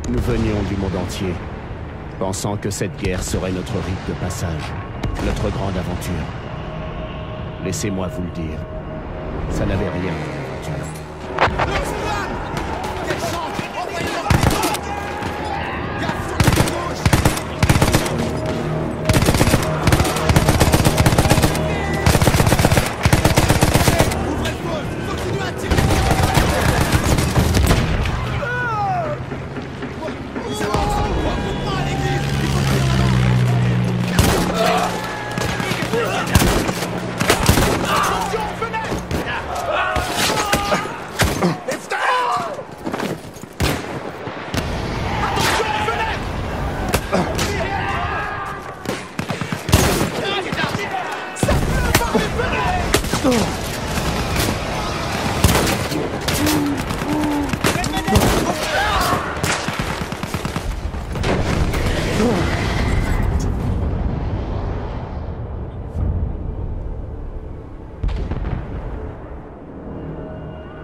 Nous venions du monde entier, pensant que cette guerre serait notre rite de passage, notre grande aventure. Laissez-moi vous le dire, ça n'avait rien d'aventure.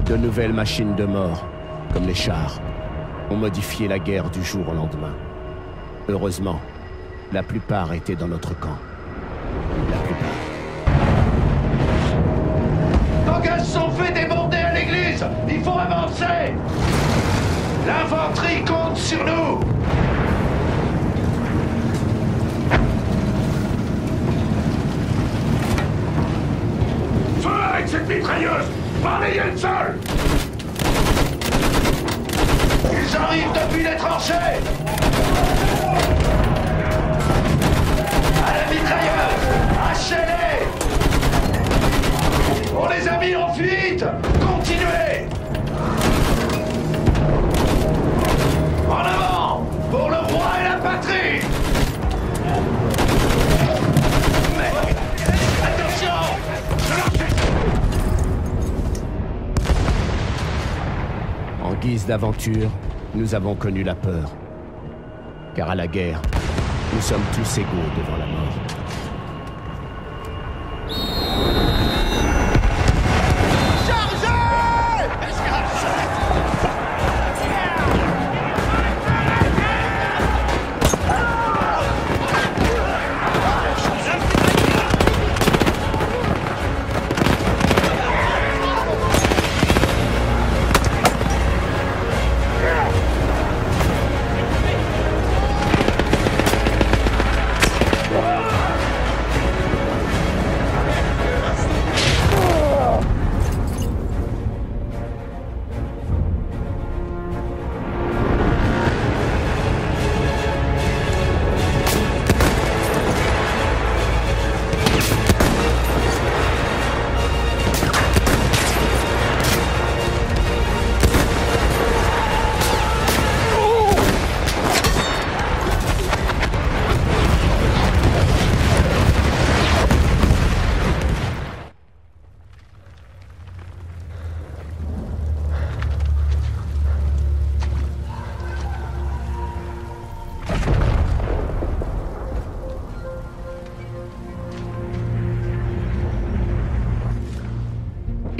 De nouvelles machines de mort, comme les chars, ont modifié la guerre du jour au lendemain. Heureusement, la plupart étaient dans notre camp. La plupart. Nos gaz sont faits déborder à l'église. Il faut avancer. L'infanterie compte sur nous. Feu avec cette mitrailleuse. Balayez le sol. Ils arrivent depuis les tranchées. À la mitrailleuse. Hachez-les. On les a mis en fuite. Continuez. En avant. Pour le roi et la patrie. Mais... attention. En guise d'aventure, nous avons connu la peur. Car à la guerre, nous sommes tous égaux devant la mort.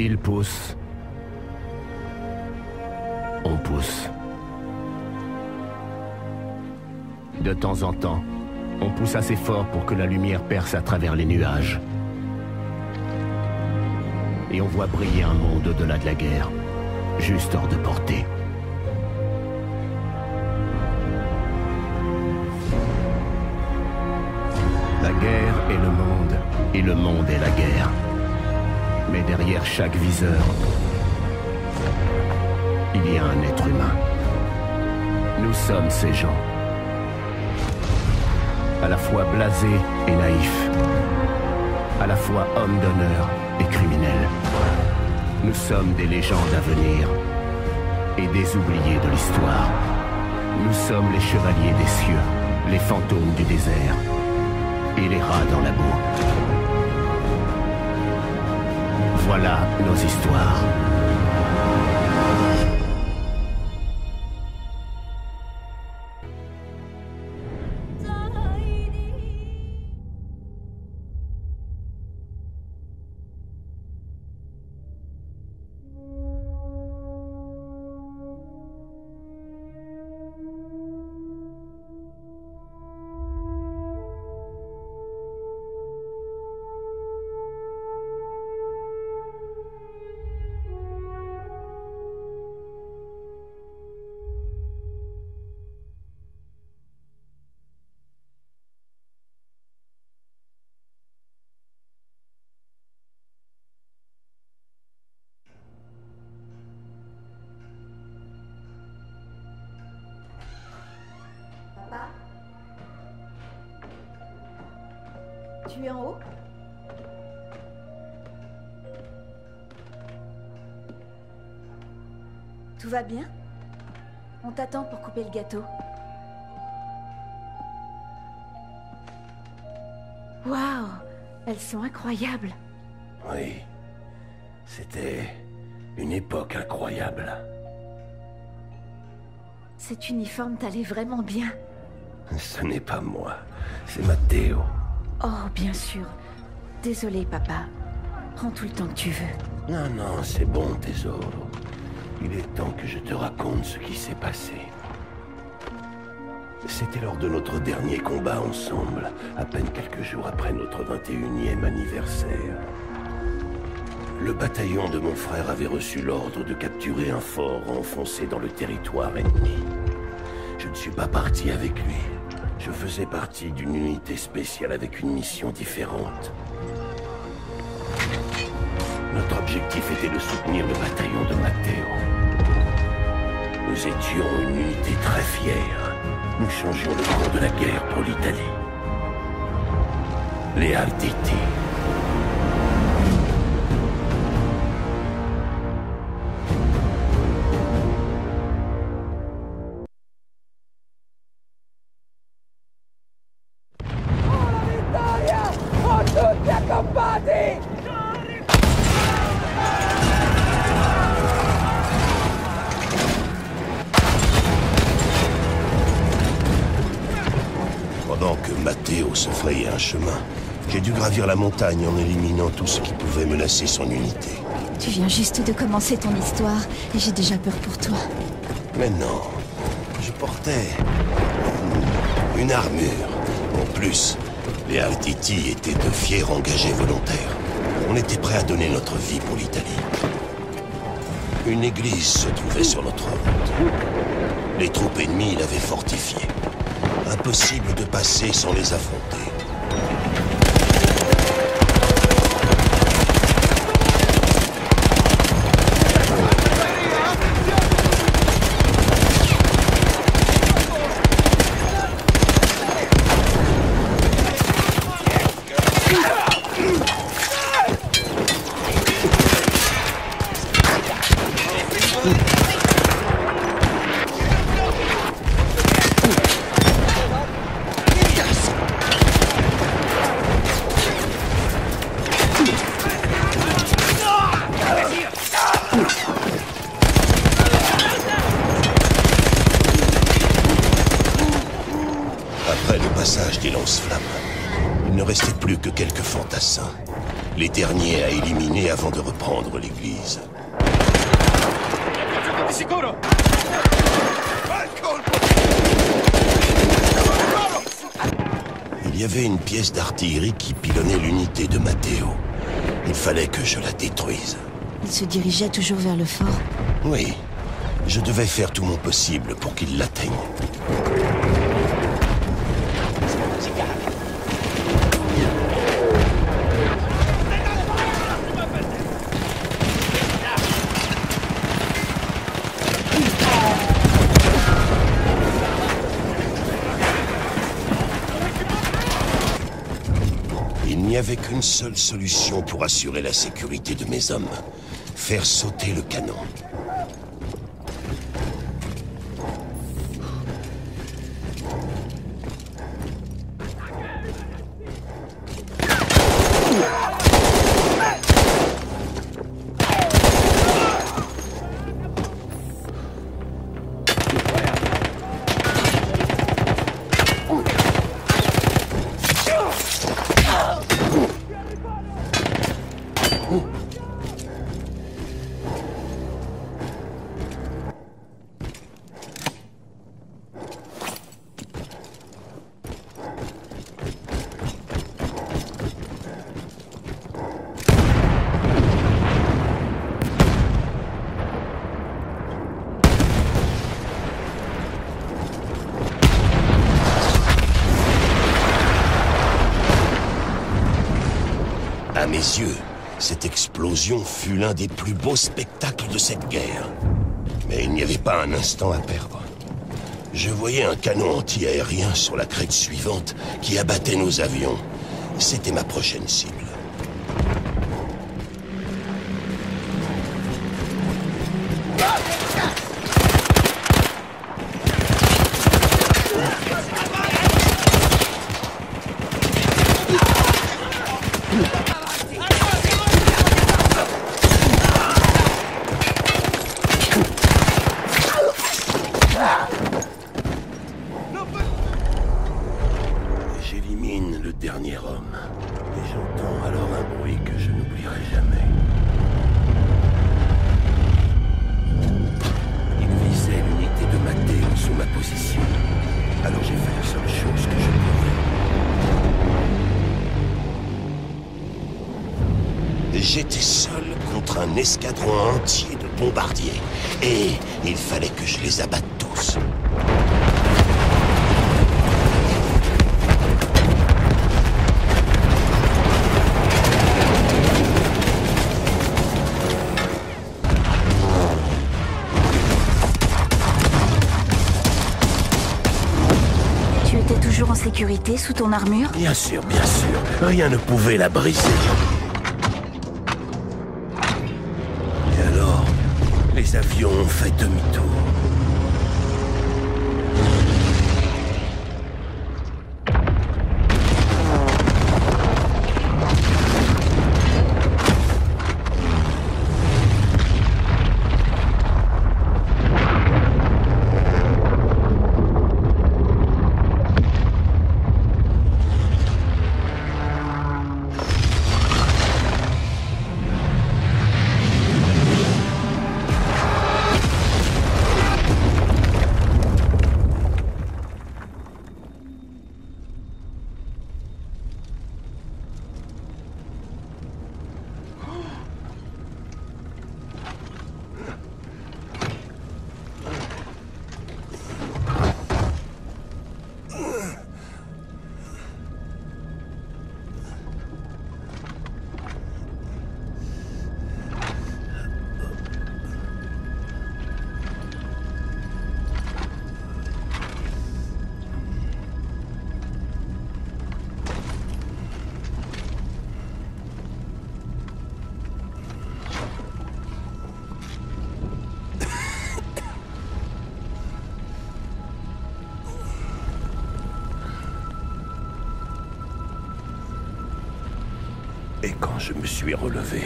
Il pousse. On pousse. De temps en temps, on pousse assez fort pour que la lumière perce à travers les nuages. Et on voit briller un monde au-delà de la guerre, juste hors de portée. La guerre est le monde, et le monde est la guerre. Mais derrière chaque viseur, il y a un être humain. Nous sommes ces gens. À la fois blasés et naïfs. À la fois hommes d'honneur et criminels. Nous sommes des légendes à venir et des oubliés de l'histoire. Nous sommes les chevaliers des cieux, les fantômes du désert et les rats dans la boue. Voilà nos histoires. Tu es en haut? Tout va bien? On t'attend pour couper le gâteau. Waouh! Elles sont incroyables. Oui. C'était une époque incroyable. Cet uniforme t'allait vraiment bien. Ce n'est pas moi, c'est Matteo. Oh, bien sûr. Désolé, papa. Prends tout le temps que tu veux. Non, non, c'est bon, Tesoro. Il est temps que je te raconte ce qui s'est passé. C'était lors de notre dernier combat ensemble, à peine quelques jours après notre 21e anniversaire. Le bataillon de mon frère avait reçu l'ordre de capturer un fort enfoncé dans le territoire ennemi. Je ne suis pas parti avec lui. Je faisais partie d'une unité spéciale avec une mission différente. Notre objectif était de soutenir le bataillon de Matteo. Nous étions une unité très fière. Nous changions le cours de la guerre pour l'Italie. Les Arditi. Pendant que Matteo se frayait un chemin, j'ai dû gravir la montagne en éliminant tout ce qui pouvait menacer son unité. Tu viens juste de commencer ton histoire et j'ai déjà peur pour toi. Mais non, je portais une armure. En plus, les Arditi étaient de fiers engagés volontaires. On était prêts à donner notre vie pour l'Italie. Une église se trouvait sur notre route. Les troupes ennemies l'avaient fortifiée. Impossible de passer sans les affronter. Des lance-flammes. Il ne restait plus que quelques fantassins. Les derniers à éliminer avant de reprendre l'église. Il y avait une pièce d'artillerie qui pilonnait l'unité de Matteo. Il fallait que je la détruise. Il se dirigeait toujours vers le fort. Oui. Je devais faire tout mon possible pour qu'il l'atteigne. Il n'y avait qu'une seule solution pour assurer la sécurité de mes hommes. Faire sauter le canon. À mes yeux, cette explosion fut l'un des plus beaux spectacles de cette guerre. Mais il n'y avait pas un instant à perdre. Je voyais un canon anti-aérien sur la crête suivante qui abattait nos avions. C'était ma prochaine cible. J'élimine le dernier homme, et j'entends alors un bruit que je n'oublierai jamais. Il visait l'unité de Matteo sous ma position. Alors j'ai fait la seule chose que je pouvais. J'étais seul contre un escadron entier de bombardiers, et il fallait que je les abatte tous. Toujours en sécurité sous ton armure? Bien sûr, rien ne pouvait la briser. Et alors, les avions ont fait demi-tour. Et quand je me suis relevé,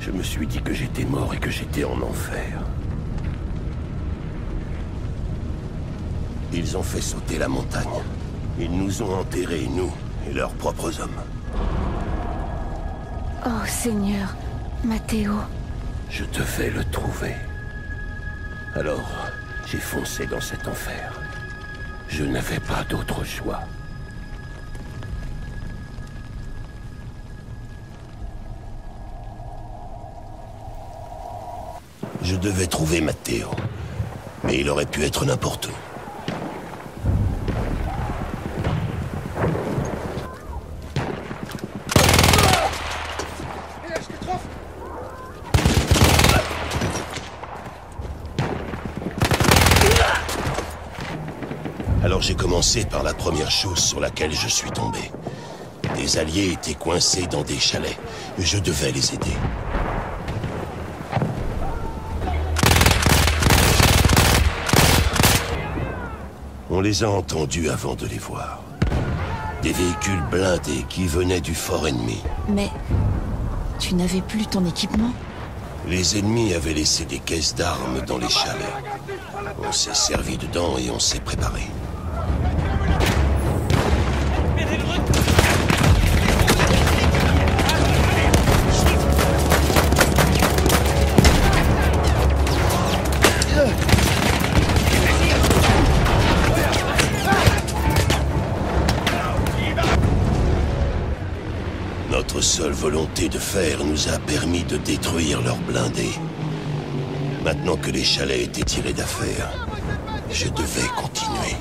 je me suis dit que j'étais mort et que j'étais en enfer. Ils ont fait sauter la montagne. Ils nous ont enterrés, nous et leurs propres hommes. Oh Seigneur, Matteo. Je devais le trouver. Alors, j'ai foncé dans cet enfer. Je n'avais pas d'autre choix. Je devais trouver Matteo, mais il aurait pu être n'importe où. Alors j'ai commencé par la première chose sur laquelle je suis tombé. Des alliés étaient coincés dans des chalets. Je devais les aider. On les a entendus avant de les voir. Des véhicules blindés qui venaient du fort ennemi. Mais tu n'avais plus ton équipement? Les ennemis avaient laissé des caisses d'armes dans les chalets. On s'est servi dedans et on s'est préparé. Notre seule volonté de faire nous a permis de détruire leurs blindés. Maintenant que les chalets étaient tirés d'affaire, je devais continuer.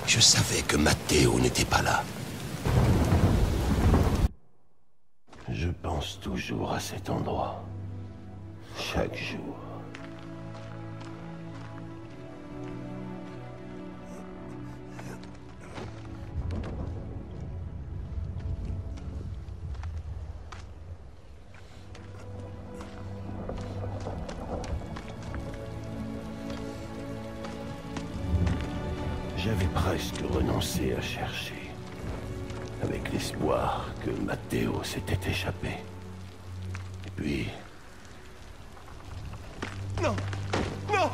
Je savais que Matteo n'était pas là. Je pense toujours à cet endroit. Chaque jour. J'avais presque renoncé à chercher, avec l'espoir que Matteo s'était échappé. Et puis... Non! Non!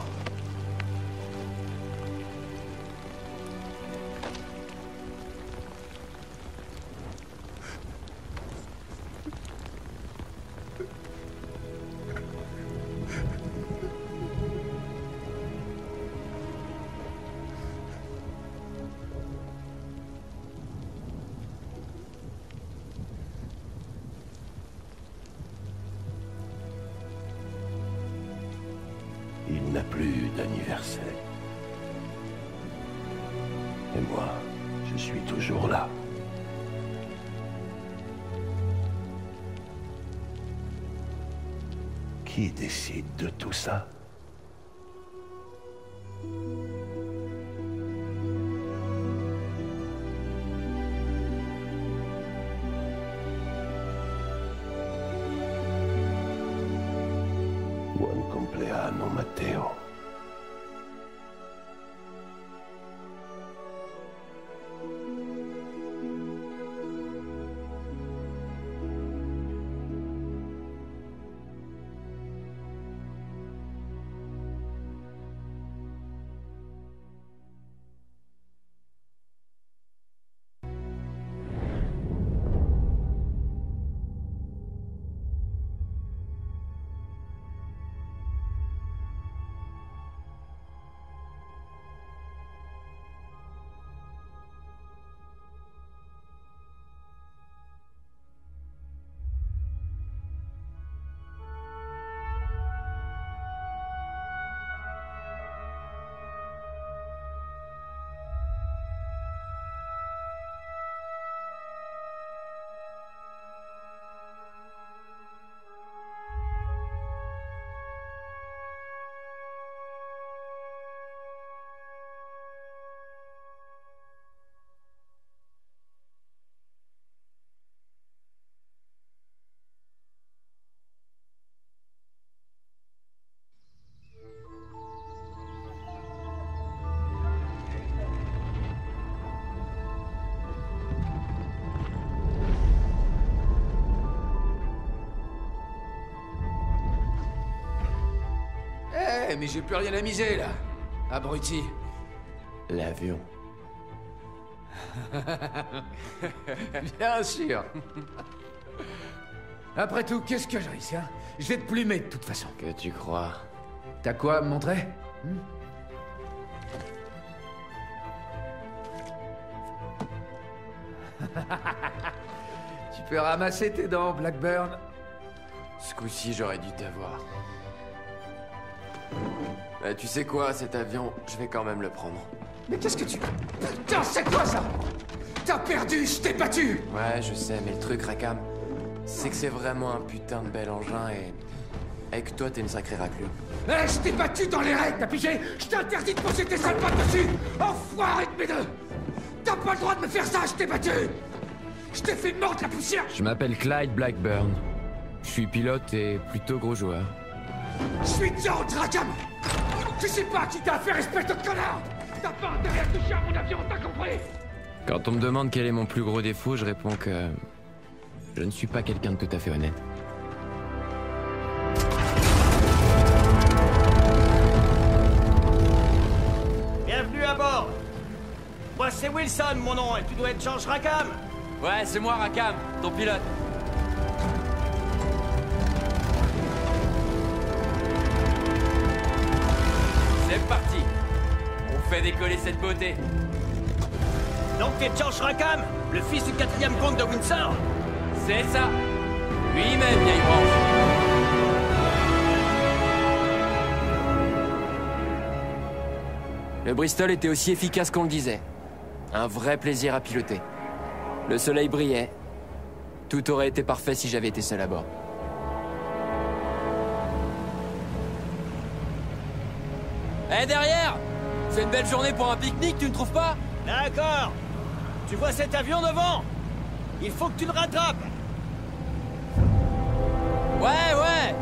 Il n'a plus d'anniversaire. Et moi, je suis toujours là. Qui décide de tout ça? Buon compleanno, Matteo. Mais j'ai plus rien à miser, là. Abruti. L'avion. Bien sûr. Après tout, qu'est-ce que je risque, hein? Je vais te plumer, de toute façon. Que tu crois. T'as quoi à me montrer? Tu peux ramasser tes dents, Blackburn. Ce coup-ci, j'aurais dû t'avoir. Mais tu sais quoi, cet avion, je vais quand même le prendre. Mais qu'est-ce que tu... Putain, c'est quoi ça? T'as perdu, je t'ai battu! Ouais, je sais, mais le truc, Rakam, c'est que c'est vraiment un putain de bel engin et... Avec toi, t'es une sacrée raclure. Eh, je t'ai battu dans les règles, t'as pigé? Je t'interdis de poser tes sales pattes dessus! Enfoiré de mes deux! T'as pas le droit de me faire ça, je t'ai battu! Je t'ai fait mordre la poussière! Je m'appelle Clyde Blackburn. Je suis pilote et plutôt gros joueur. Je suis John Rakam! Tu sais pas à qui t'as affaire, espèce de connard! T'as pas intérêt à toucher à mon avion, t'as compris? Quand on me demande quel est mon plus gros défaut, je réponds que... je ne suis pas quelqu'un de tout à fait honnête. Bienvenue à bord. Moi c'est Wilson, mon nom, et tu dois être George Rakam. Ouais, c'est moi, Rakam, ton pilote. C'est parti. On fait décoller cette beauté. Donc t'es George Rakam, le fils du 4e comte de Windsor? C'est ça. Lui-même, vieille branche. Le Bristol était aussi efficace qu'on le disait. Un vrai plaisir à piloter. Le soleil brillait. Tout aurait été parfait si j'avais été seul à bord. Hé, derrière! C'est une belle journée pour un pique-nique, tu ne trouves pas? D'accord. Tu vois cet avion devant? Il faut que tu le rattrapes. Ouais.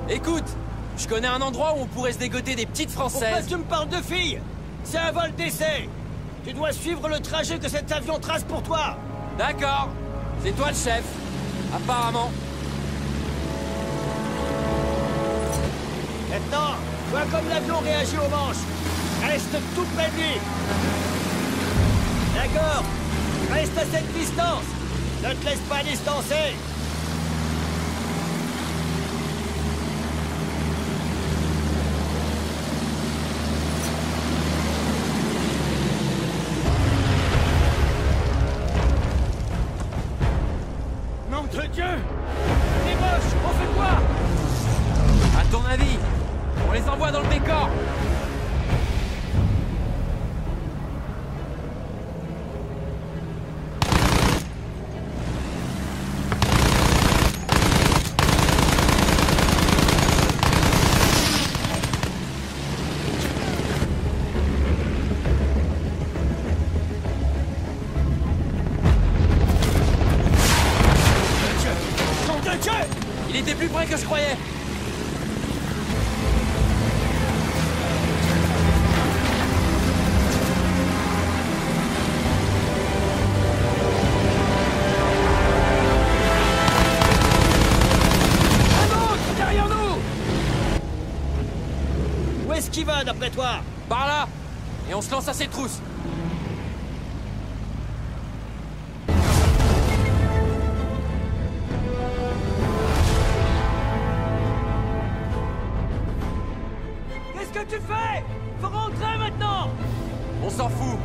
Écoute, je connais un endroit où on pourrait se dégoter des petites Pourquoi françaises. tu me parles de filles? C'est un vol d'essai. Tu dois suivre le trajet que cet avion trace pour toi. D'accord. C'est toi le chef. Apparemment. Maintenant, vois comme l'avion réagit aux manches. Reste tout près de lui. D'accord. Reste à cette distance. Ne te laisse pas distancer. Nom de Dieu! Les moches, on fait quoi? À ton avis, on les envoie dans le décor. Il était plus près que je croyais. Derrière nous! Où est-ce qu'il va, d'après toi? Par là. Et on se lance à ses trousses. Qu'est-ce que tu fais? Faut rentrer maintenant! On s'en fout.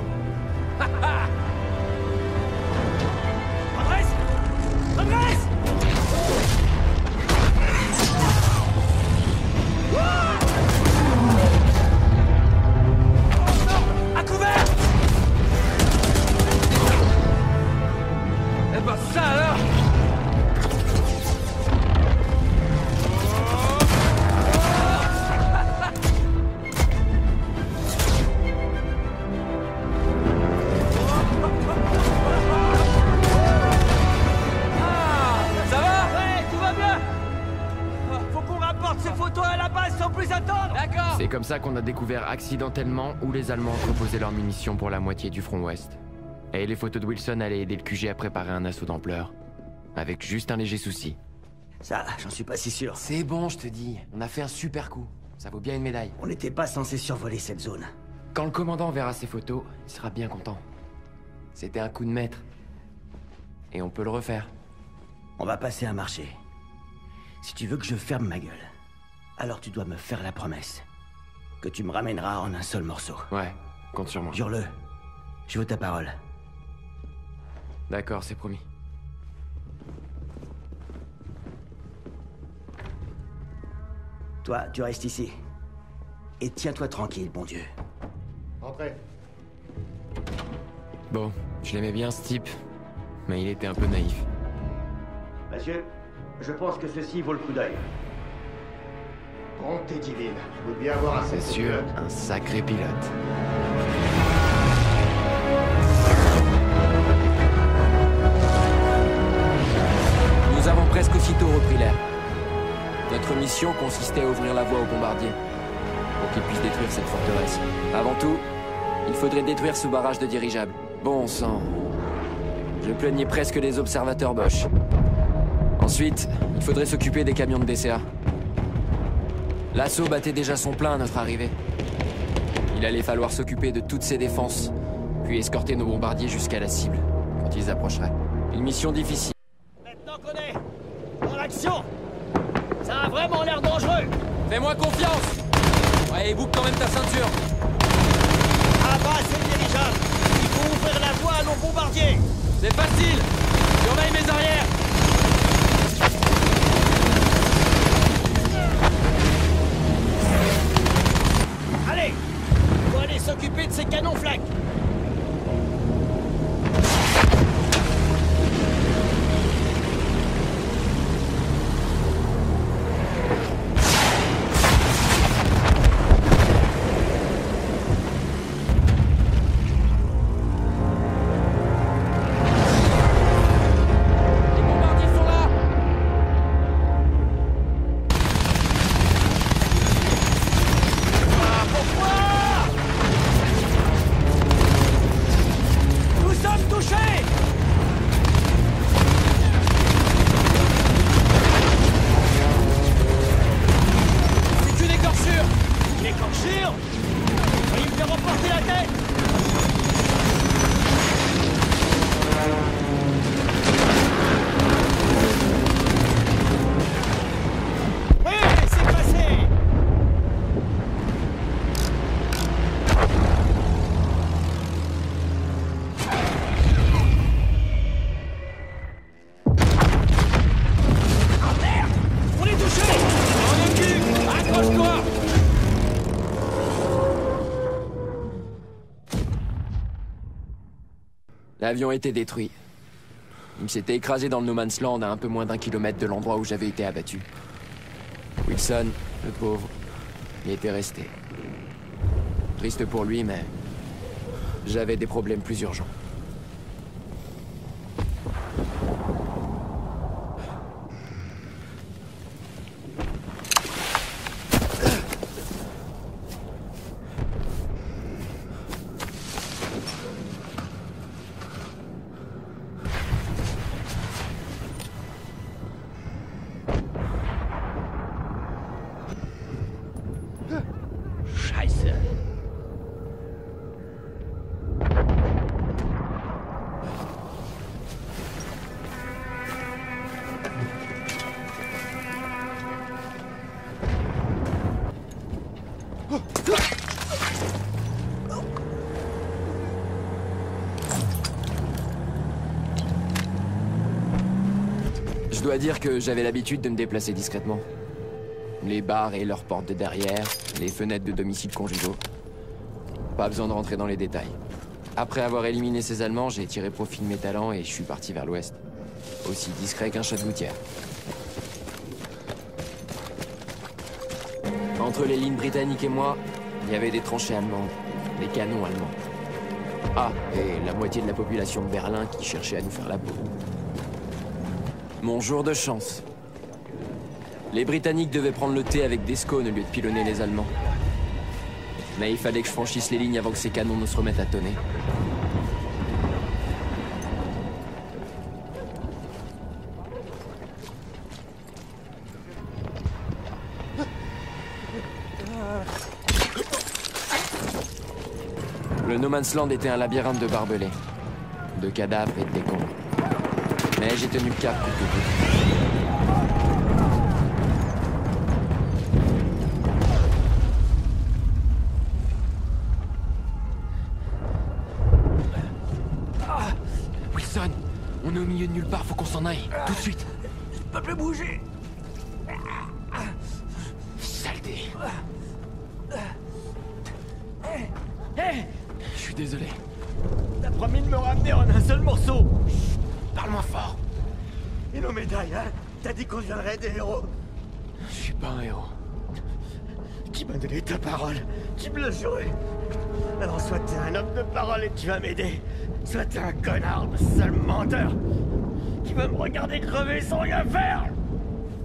Redresse! Redresse! À couvert! Eh ben ça alors! Ça va? Ouais, tout va bien! Faut qu'on rapporte ces photos à la base sans plus attendre! D'accord! C'est comme ça qu'on a découvert accidentellement où les Allemands entreposaient leurs munitions pour la moitié du front ouest. Et les photos de Wilson allaient aider le QG à préparer un assaut d'ampleur. Avec juste un léger souci. Ça, j'en suis pas si sûr. C'est bon, je te dis. On a fait un super coup. Ça vaut bien une médaille. On n'était pas censé survoler cette zone. Quand le commandant verra ces photos, il sera bien content. C'était un coup de maître. Et on peut le refaire. On va passer un marché. Si tu veux que je ferme ma gueule, alors tu dois me faire la promesse que tu me ramèneras en un seul morceau. Ouais, compte sur moi. Jure-le. Je veux ta parole. D'accord, c'est promis. Toi, tu restes ici. Et tiens-toi tranquille, bon Dieu. Entrez. Bon, je l'aimais bien ce type, mais il était un peu naïf. Monsieur, je pense que ceci vaut le coup d'œil. Bonté divine. Vous deviez avoir un C'est sacré sûr, pilote. un sacré pilote. Nous avons presque aussitôt repris l'air. Notre mission consistait à ouvrir la voie aux bombardiers pour qu'ils puissent détruire cette forteresse. Avant tout, il faudrait détruire ce barrage de dirigeables. Bon sang. Je plaignais presque des observateurs Bosch. Ensuite, il faudrait s'occuper des camions de DCA. L'assaut battait déjà son plein à notre arrivée. Il allait falloir s'occuper de toutes ces défenses, puis escorter nos bombardiers jusqu'à la cible, quand ils approcheraient. Une mission difficile. Maintenant qu'on est en action, ça a vraiment l'air dangereux. Fais-moi confiance! Ouais, et boucle quand même ta ceinture. À bas, c'est le dirigeable. Il faut ouvrir la voie à nos bombardiers. C'est facile! Surveille mes arrières! Allez, faut aller s'occuper de ces canons flaques. L'avion était détruit. Il s'était écrasé dans le No Man's Land à un peu moins d'1 kilomètre de l'endroit où j'avais été abattu. Wilson, le pauvre, y était resté. Triste pour lui, mais j'avais des problèmes plus urgents. Je dois dire que j'avais l'habitude de me déplacer discrètement. Les bars et leurs portes de derrière, les fenêtres de domiciles conjugaux. Pas besoin de rentrer dans les détails. Après avoir éliminé ces Allemands, j'ai tiré profit de mes talents et je suis parti vers l'ouest. Aussi discret qu'un chat de gouttière. Entre les lignes britanniques et moi, il y avait des tranchées allemandes, des canons allemands. Ah, et la moitié de la population de Berlin qui cherchait à nous faire la peau. Mon jour de chance. Les Britanniques devaient prendre le thé avec des scones au lieu de pilonner les Allemands. Mais il fallait que je franchisse les lignes avant que ces canons ne se remettent à tonner. Le No Man's Land était un labyrinthe de barbelés, de cadavres et de décombres. Mais j'ai tenu le cap pour tout. Wilson, on est au milieu de nulle part, faut qu'on s'en aille, tout de suite. Je peux plus bouger. Saleté. Je suis désolé. T'as promis de me ramener en un seul morceau. Parle-moi fort. Et nos médailles, hein? T'as dit qu'on deviendrait des héros. Je suis pas un héros. Tu m'as donné ta parole. Tu me l'as juré. Alors soit t'es un homme de parole et tu vas m'aider. Soit t'es un connard de sale menteur qui va me regarder crever sans rien faire.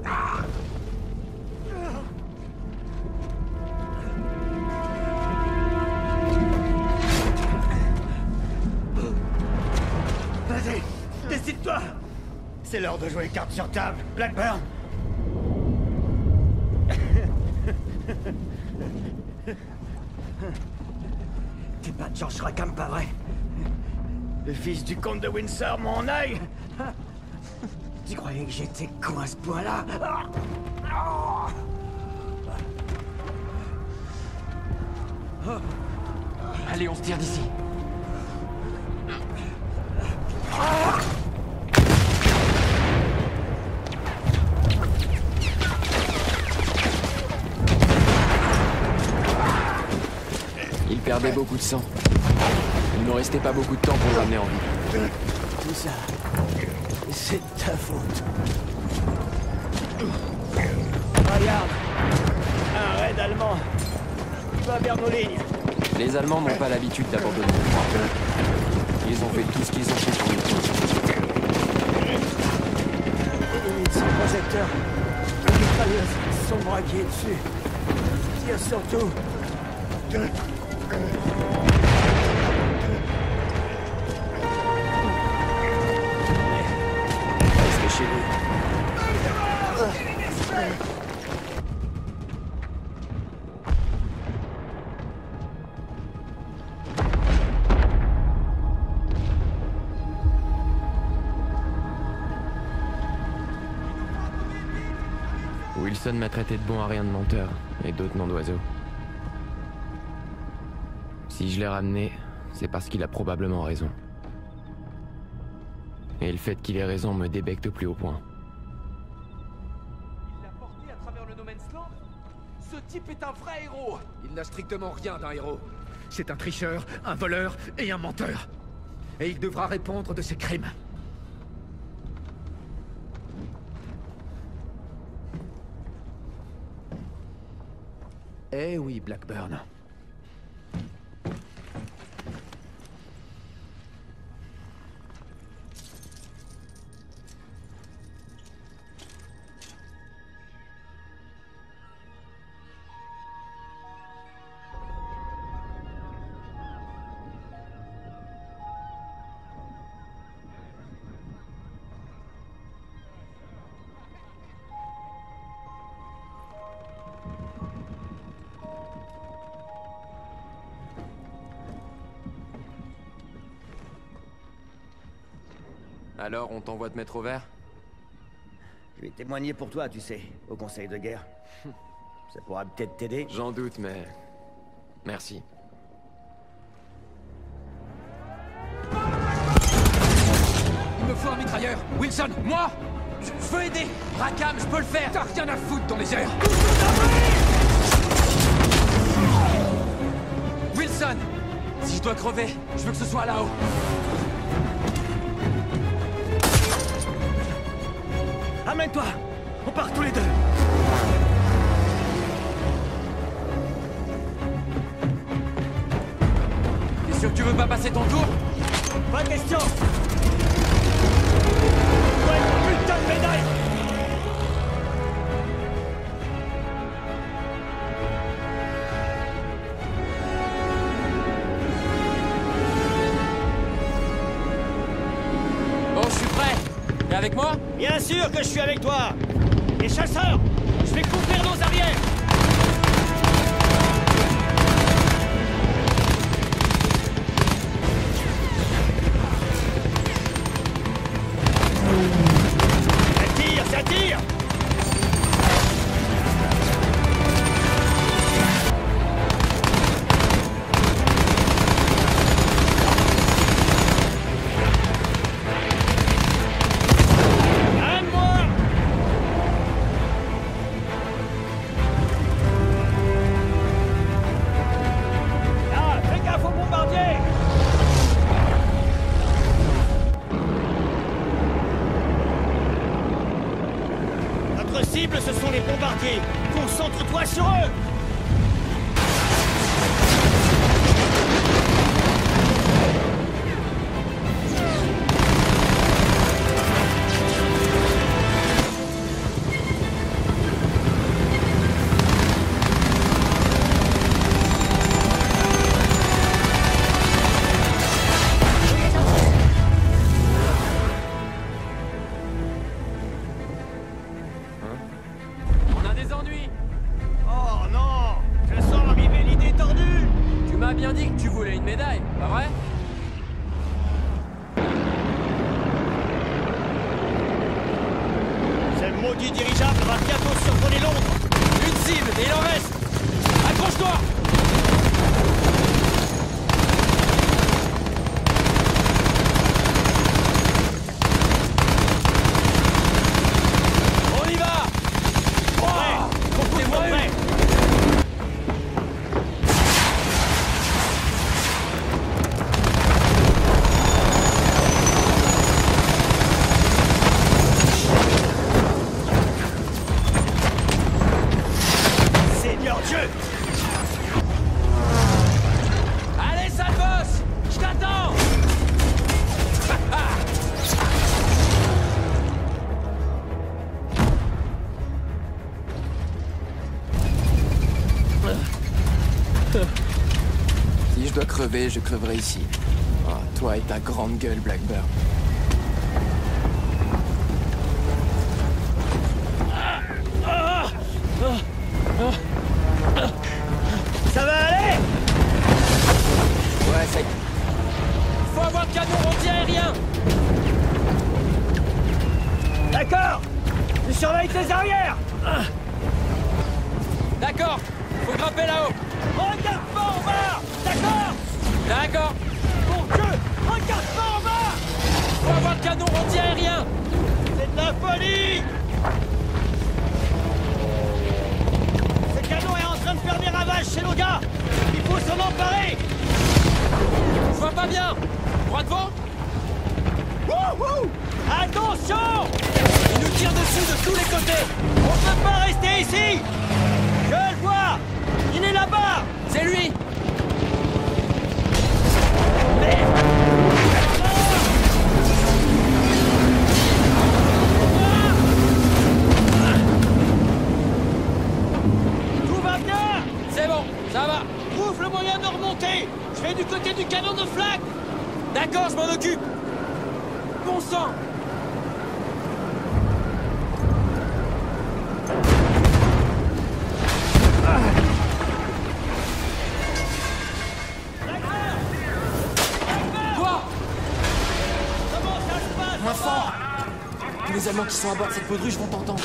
Ah! Vas-y, décide-toi. C'est l'heure de jouer carte sur table, Blackburn. T'es pas de George Rackham, pas vrai? Le fils du comte de Windsor, mon œil. Tu croyais que j'étais con à ce point-là? Allez, on se tire d'ici. Il perdait beaucoup de sang. Il ne restait pas beaucoup de temps pour le ramener en vie. Tout ça, c'est de ta faute. Regarde, un raid allemand. Il va vers nos lignes. Les Allemands n'ont pas l'habitude d'abandonner. Ils ont fait tout ce qu'ils ont fait pour nous. Limite, ces projecteurs. Les mitrailleuses sont braquées dessus. Tire surtout. Restez chez vous. Wilson m'a traité de bon à rien de menteur, et d'autres noms d'oiseaux. Si je l'ai ramené, c'est parce qu'il a probablement raison. Et le fait qu'il ait raison me débecte au plus haut point. Il l'a porté à travers le No Man's Land? Ce type est un vrai héros! Il n'a strictement rien d'un héros. C'est un tricheur, un voleur et un menteur. Et il devra répondre de ses crimes. Eh oui, Blackburn. Alors, on t'envoie te mettre au vert? Je vais témoigner pour toi, tu sais, au conseil de guerre. Ça pourra peut-être t'aider. J'en doute, mais... merci. Il me faut un mitrailleur. Wilson, moi! Je veux aider. Rackham, je peux le faire. T'as rien à foutre dans les airs. Wilson, si je dois crever, je veux que ce soit là-haut. Amène-toi! On part tous les deux! T'es sûr que tu veux pas passer ton tour? Pas de question! Ouais, putain de médaille! Bon, je suis prêt. T'es avec moi? Bien sûr que je suis avec toi. Les chasseurs, je vais couvrir nos arrières. Ça tire, ça tire. Ce sont les bombardiers. Concentre-toi sur eux. Bien dit que tu voulais une médaille, pas vrai? Ce maudit dirigeable va bientôt survoler Londres. Une cible, et il en reste. Accroche-toi. On y va. Comptez-moi prêt. Allez, sale boss! Je t'attends! Si je dois crever, je creverai ici. Oh, toi et ta grande gueule, Blackburn. Ça va aller? Ouais, ça y est. Faut avoir le canon anti-aérien! D'accord. Tu surveilles tes arrières. D'accord, faut grimper là-haut. Regarde pas en bas. D'accord. D'accord, Mon Dieu, regarde pas en bas. faut avoir le canon anti-aérien. C'est de la folie. Ce canon est en train de faire des ravages chez nos gars. Il faut s'en emparer. Je vois pas bien. Droit devant? Attention! Il nous tire dessus de tous les côtés! On peut pas rester ici! Je le vois! Il est là-bas! C'est lui! Tout va bien! C'est bon, ça va! Trouve le moyen de remonter! Je vais du côté du canon de flag! D'accord, je m'en occupe! Bon sang! Quoi? Comment ça se passe? Moins fort! Tous les Allemands qui sont à bord de cette baudruche vont t'entendre.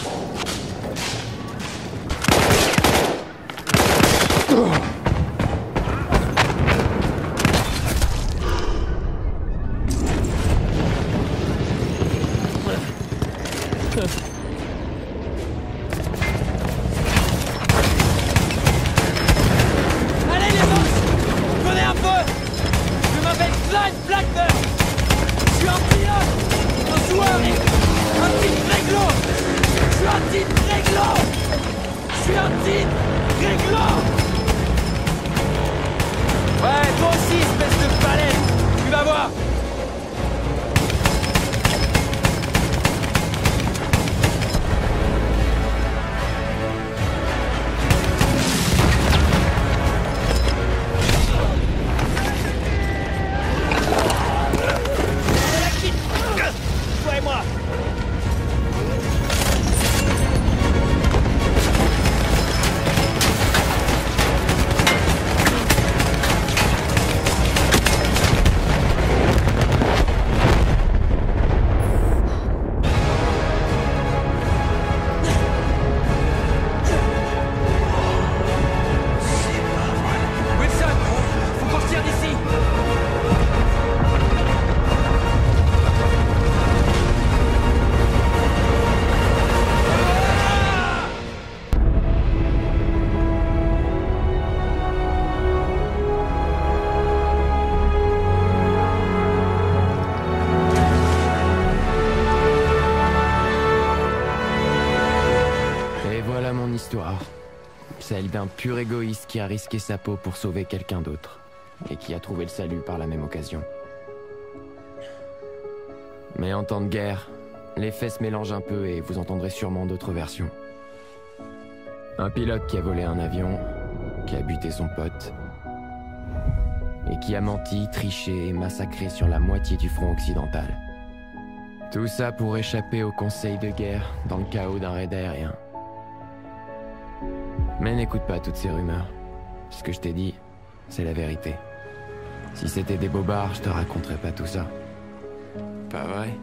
Allez les boss! Venez un peu! Je m'appelle Clyde Blackburn! Je suis un pilote! Un joueur et un titre réglo! Je suis un titre réglo! Je suis un titre réglo! Ouais, toi aussi, espèce de palette! Tu vas voir! Toi et moi! Wilson! Faut qu'on se tire d'ici! Et voilà mon histoire. Celle d'un pur égoïste qui a risqué sa peau pour sauver quelqu'un d'autre. Et qui a trouvé le salut par la même occasion. Mais en temps de guerre, les faits se mélangent un peu et vous entendrez sûrement d'autres versions. Un pilote qui a volé un avion, qui a buté son pote, et qui a menti, triché et massacré sur la moitié du front occidental. Tout ça pour échapper au conseil de guerre dans le chaos d'un raid aérien. Mais n'écoute pas toutes ces rumeurs. Ce que je t'ai dit, c'est la vérité. Si c'était des bobards, je te raconterais pas tout ça. Pas vrai?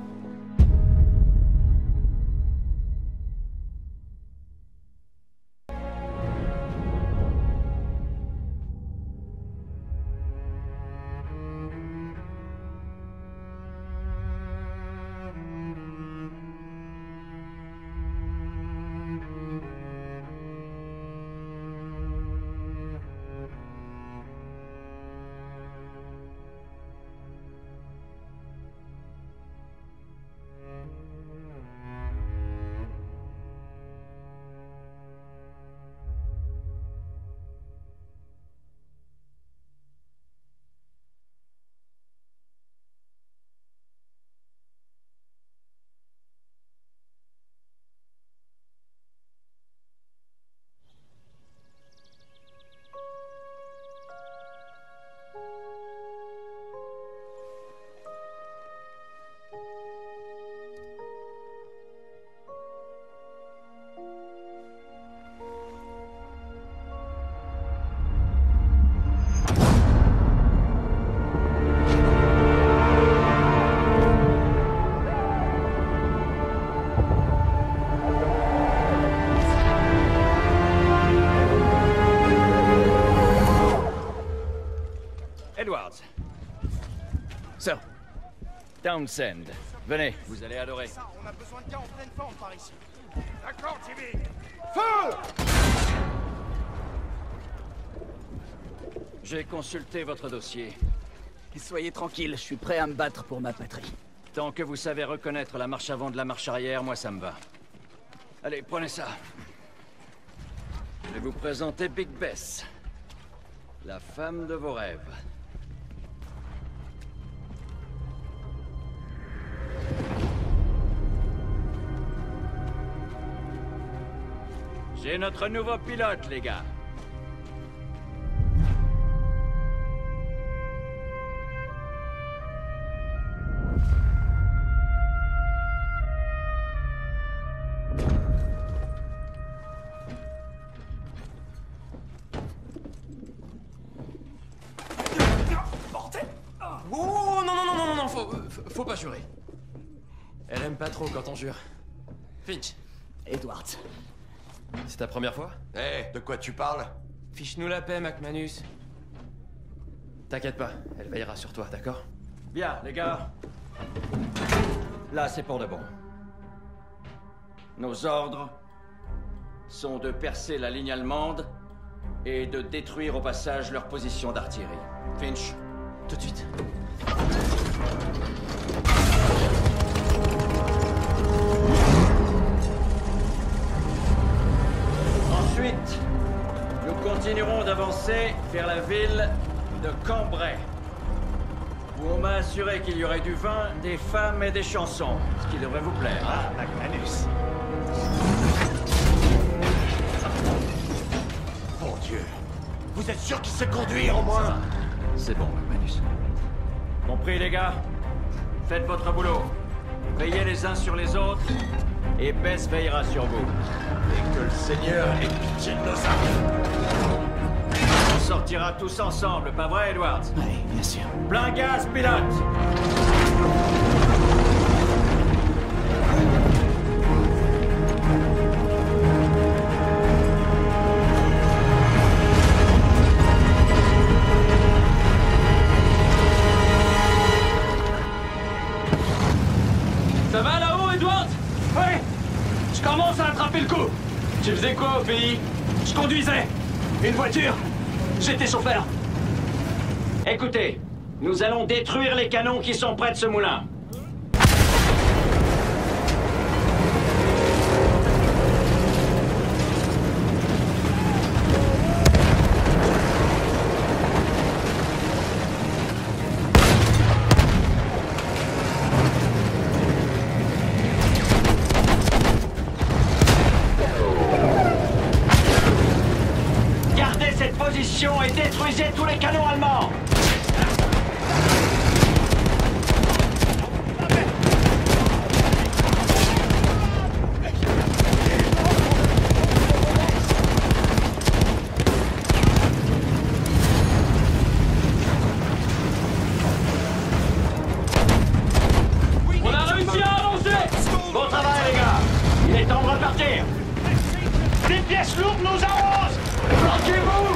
Edwards. Sir. Townsend. Venez, vous allez adorer. On a besoin de gars en pleine forme par ici. D'accord, Timmy. Feu! J'ai consulté votre dossier. Soyez tranquille, je suis prêt à me battre pour ma patrie. Tant que vous savez reconnaître la marche avant de la marche arrière, moi ça me va. Allez, prenez ça. Je vais vous présenter Big Bess. La femme de vos rêves. J'ai notre nouveau pilote, les gars. Oh non, faut pas jurer. Elle aime pas trop quand on jure. Finch. Edwards. C'est ta première fois? Hé, de quoi tu parles? Fiche-nous la paix, McManus. T'inquiète pas, elle veillera sur toi, d'accord? Bien, les gars. Là, c'est pour de bon. Nos ordres sont de percer la ligne allemande et de détruire au passage leur position d'artillerie. Finch, tout de suite. Ensuite, nous continuerons d'avancer vers la ville de Cambrai, où on m'a assuré qu'il y aurait du vin, des femmes et des chansons, ce qui devrait vous plaire. Ah, McManus. Mon Dieu. Vous êtes sûr qu'il sait conduire, au moins? C'est bon, McManus. Compris, les gars? Faites votre boulot. Veillez les uns sur les autres, et Bess veillera sur vous. Et que le Seigneur ait pitié de nos âmes. On sortira tous ensemble, pas vrai, Edwards? Oui, bien sûr. Plein gaz, pilote! Ça va là-haut, Edwards? Oui! Je commence à attraper le coup! Tu faisais quoi au pays? Je conduisais! Une voiture! J'étais chauffeur! Écoutez, nous allons détruire les canons qui sont près de ce moulin. Gardez cette position et détruisez tous les canons allemands! On a réussi à avancer! Bon travail, les gars! Il est temps de repartir! Des pièces lourdes nous avancent! Bloquez-vous!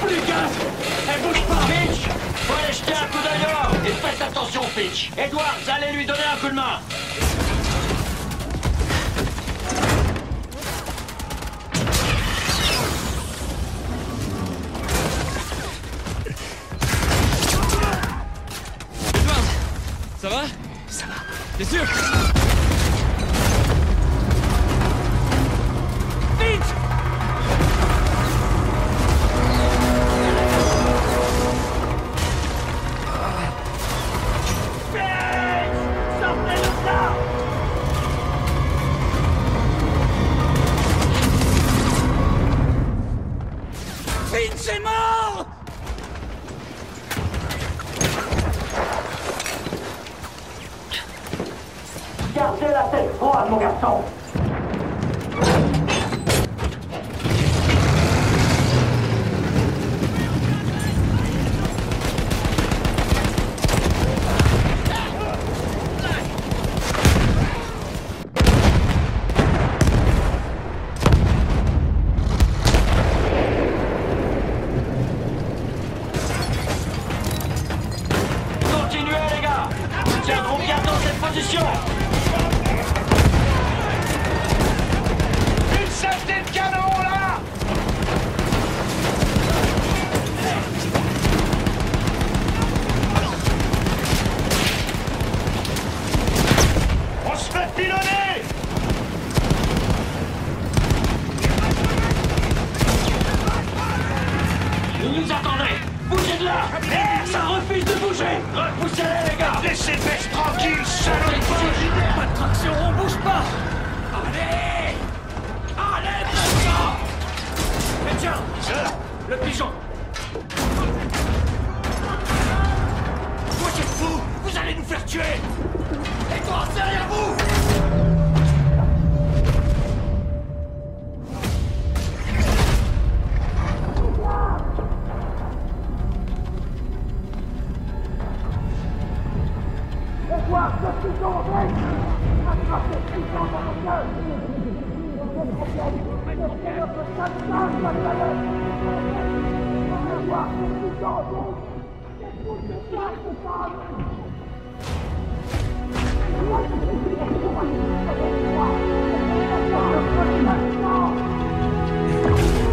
Plus de gaz! Elle bouge pas! Finch! Faut aller jeter un coup d'œil dehors! Et faites attention, Finch! Edwards, allez lui donner un coup de main! Edwards! Ça va? Ça va. T'es sûr? Finch! Sortez-nous de là! Finch est mort! Gardez la tête froide, mon garçon! Continuez, les gars! Nous tiendrons bien dans cette position! Une safety de canon, là! Vous y allez, les gars! Laissez le mec tranquille, salope! Pas de traction, on bouge pas! Allez! Allez, maintenant! Et tiens! Le pigeon! Vous êtes fous! Vous allez nous faire tuer! Et toi, derrière vous!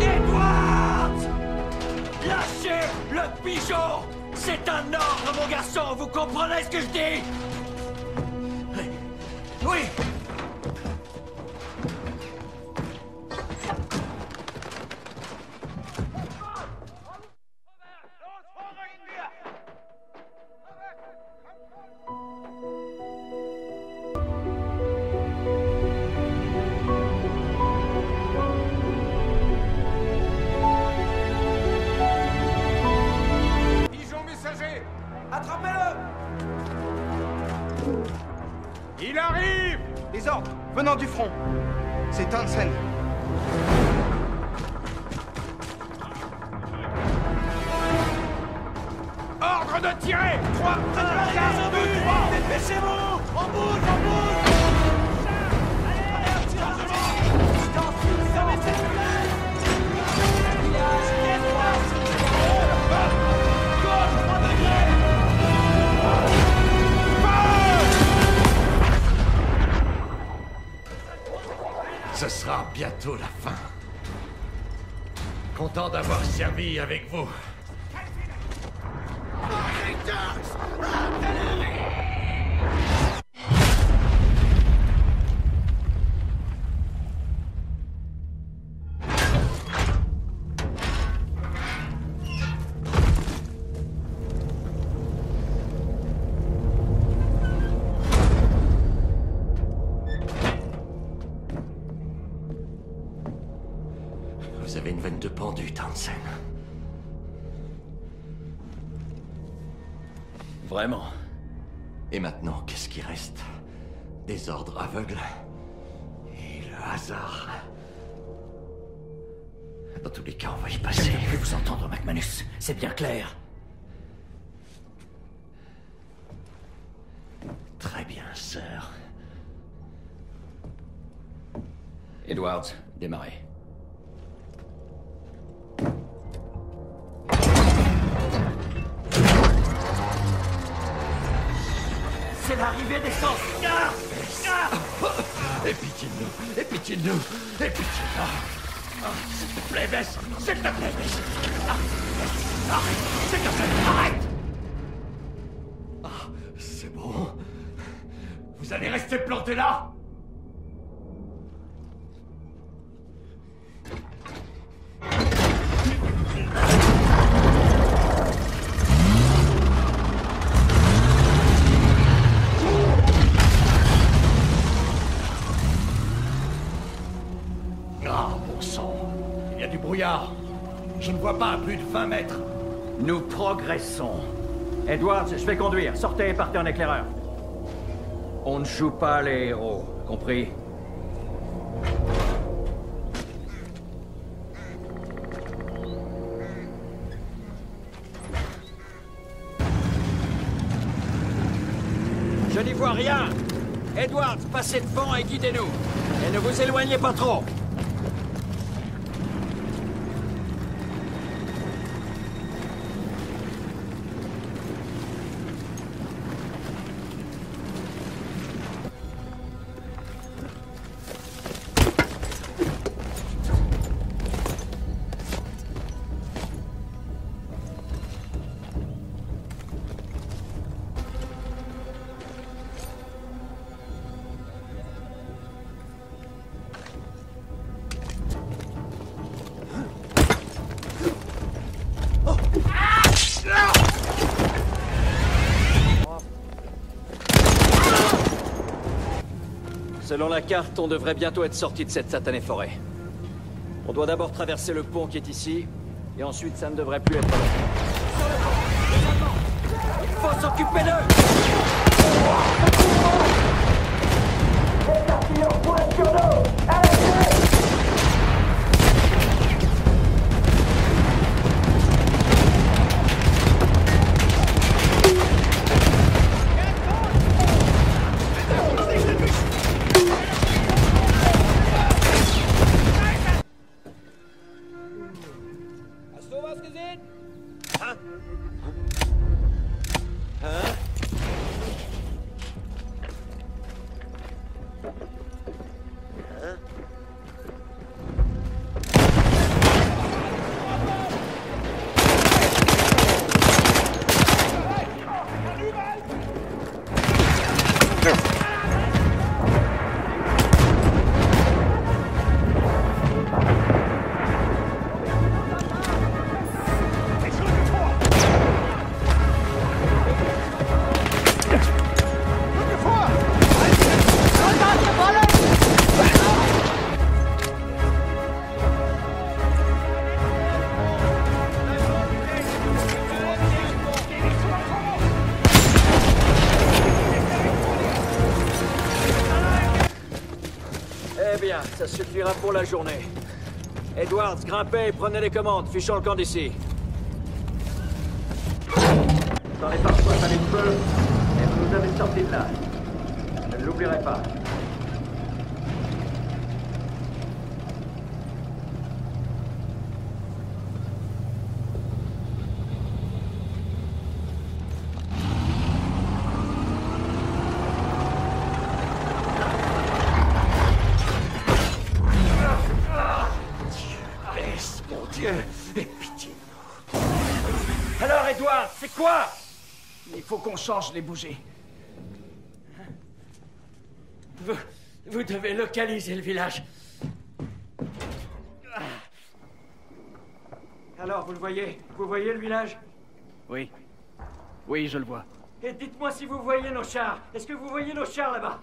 Edward! Lâchez le pigeon! C'est un ordre, mon garçon! Vous comprenez ce que je dis? Oui! Pigeon messager! Attrapez-le! Il arrive! Les ordres, venant du front. C'est Hansen. Ordre de tirer! 3, 4, 2, 3! Dépêchez-vous! On bouge, on bouge! Ce sera bientôt la fin. Content d'avoir servi avec vous. Vous avez une veine de pendu, Townsend. Vraiment? Et maintenant, qu'est-ce qui reste? Des ordres aveugles et le hasard. Dans tous les cas, on va y Je passer. ne peux plus vous entendre, McManus. C'est bien clair. Très bien, sœur. Edwards, démarrez. C'est l'arrivée des sens. Et pitié de nous, et pitié de nous, et pitié de nous. S'il te plaît, baisse. S'il te plaît, baisse. Arrête, s'il te plaît, arrête. C'est bon. Vous allez rester planté là? Il y a du brouillard. Je ne vois pas à plus de 20 mètres. Nous progressons. Edwards, je vais conduire. Sortez et partez en éclaireur. On ne joue pas les héros, compris? Je n'y vois rien. Edwards, passez devant et guidez-nous. Et ne vous éloignez pas trop. Selon la carte, on devrait bientôt être sorti de cette satanée forêt. On doit d'abord traverser le pont qui est ici, et ensuite ça ne devrait plus être long. Sur le pont! Il faut s'occuper d'eux! Les artilleurs pointent sur nous! Allez! Ça suffira pour la journée. Edwards, grimpez et prenez les commandes. Fichons le camp d'ici. Dans les parfois avec feu, et vous nous avez sortis de là. Je ne l'oublierai pas. Alors, Edouard, c'est quoi? Il faut qu'on change les bougies. Vous devez localiser le village. Alors, vous le voyez? Vous voyez le village? Oui. Oui, je le vois. Et dites-moi si vous voyez nos chars. Est-ce que vous voyez nos chars là-bas?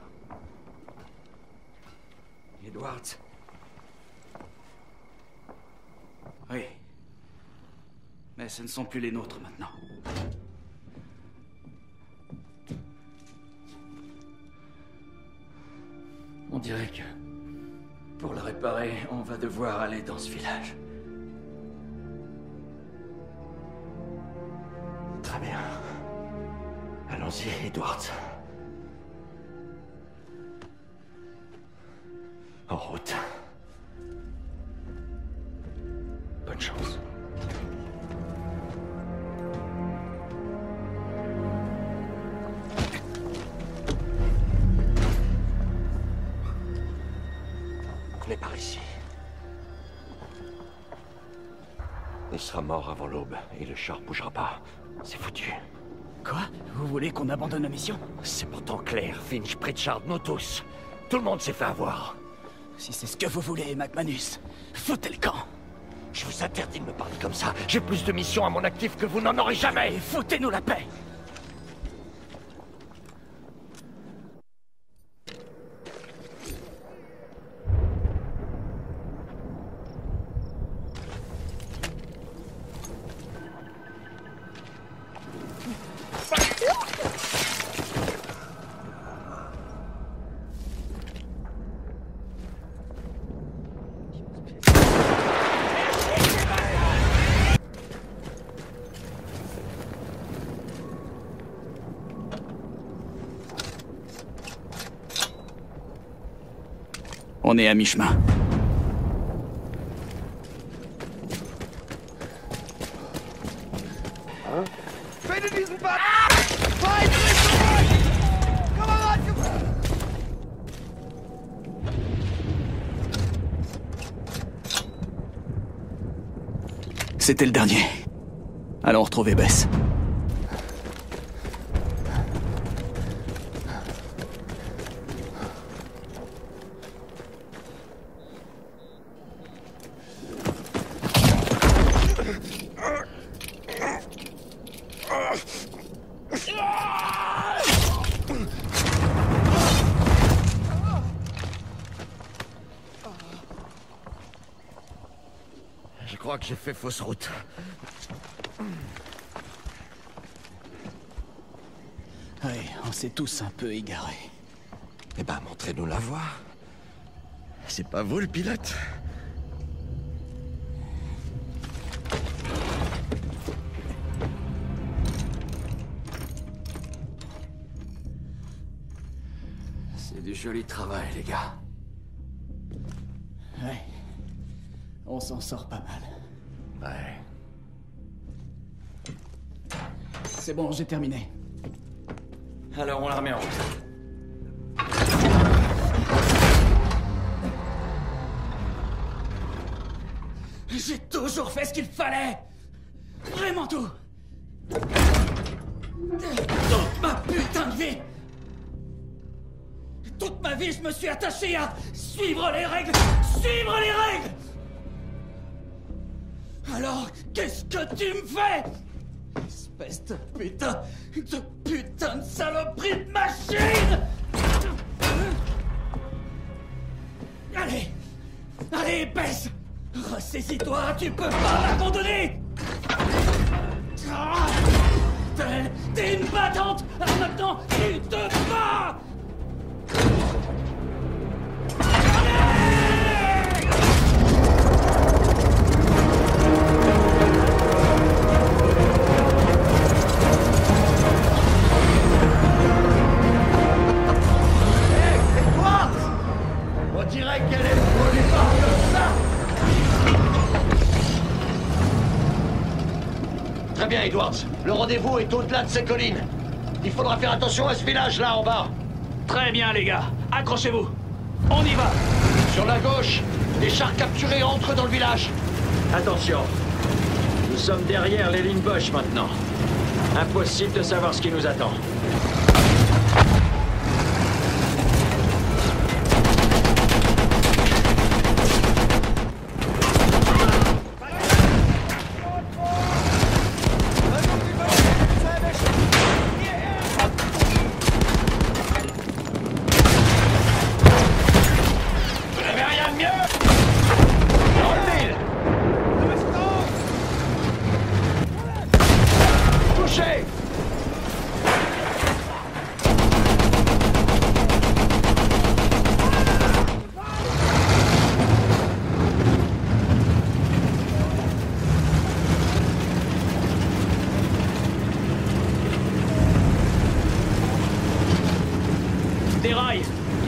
Edwards. Oui. Mais ce ne sont plus les nôtres maintenant. On dirait que, pour le réparer, on va devoir aller dans ce village. Très bien. Allons-y, Edwards. En route. Bonne chance. On est par ici. Il sera mort avant l'aube et le char bougera pas. C'est foutu. Quoi? Vous voulez qu'on abandonne la mission? C'est pourtant clair, Finch, Pritchard, nous tous. Tout le monde s'est fait avoir. Si c'est ce que vous voulez, McManus, foutez le camp. Je vous interdis de me parler comme ça. J'ai plus de missions à mon actif que vous n'en aurez jamais. Et foutez-nous la paix. On est à mi-chemin. Finde diesen Button! Feinde Kamerad! C'était le dernier. Allons retrouver Bess. crois que j'ai fait fausse route. Oui, on s'est tous un peu égarés. Eh ben, montrez-nous la voie. C'est pas vous le pilote? C'est du joli travail, les gars. Ouais. On s'en sort pas mal. Ouais. C'est bon, j'ai terminé. Alors on la remet en route. J'ai toujours fait ce qu'il fallait! Vraiment tout! Toute ma putain de vie! Toute ma vie, je me suis attaché à suivre les règles! Suivre les règles! Alors, qu'est-ce que tu me fais? Espèce de putain de saloperie de machine! Allez! Allez, baisse! Ressaisis-toi, tu peux pas m'abandonner! T'es une battante! Alors maintenant, tu te bats! On dirait qu'elle est au départ comme ça. Très bien, Edwards. Le rendez-vous est au-delà de ces collines. Il faudra faire attention à ce village là en bas. Très bien, les gars. Accrochez-vous. On y va. Sur la gauche, les chars capturés entrent dans le village. Attention. Nous sommes derrière les lignes Bosch maintenant. Impossible de savoir ce qui nous attend.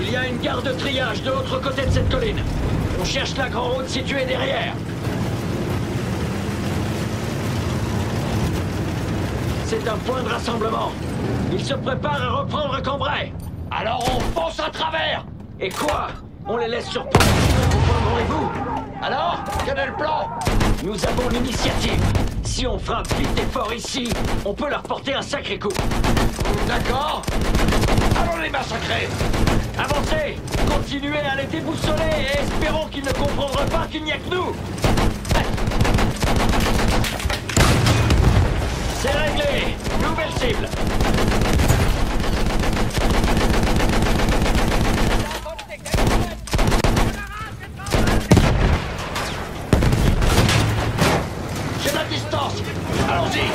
Il y a une gare de triage de l'autre côté de cette colline. On cherche la grande route située derrière. C'est un point de rassemblement. Ils se préparent à reprendre Cambrai. Alors on fonce à travers. Et quoi? On les laisse sur place. Comprendrez-vous? Alors, quel est le plan? Nous avons l'initiative. Si on frappe vite et fort ici, on peut leur porter un sacré coup. D'accord. Allons les massacrer. Avancez! Continuez à les déboussoler et espérons qu'ils ne comprendront pas qu'il n'y a que nous! C'est réglé! Nouvelle cible! J'ai la distance! Allons-y!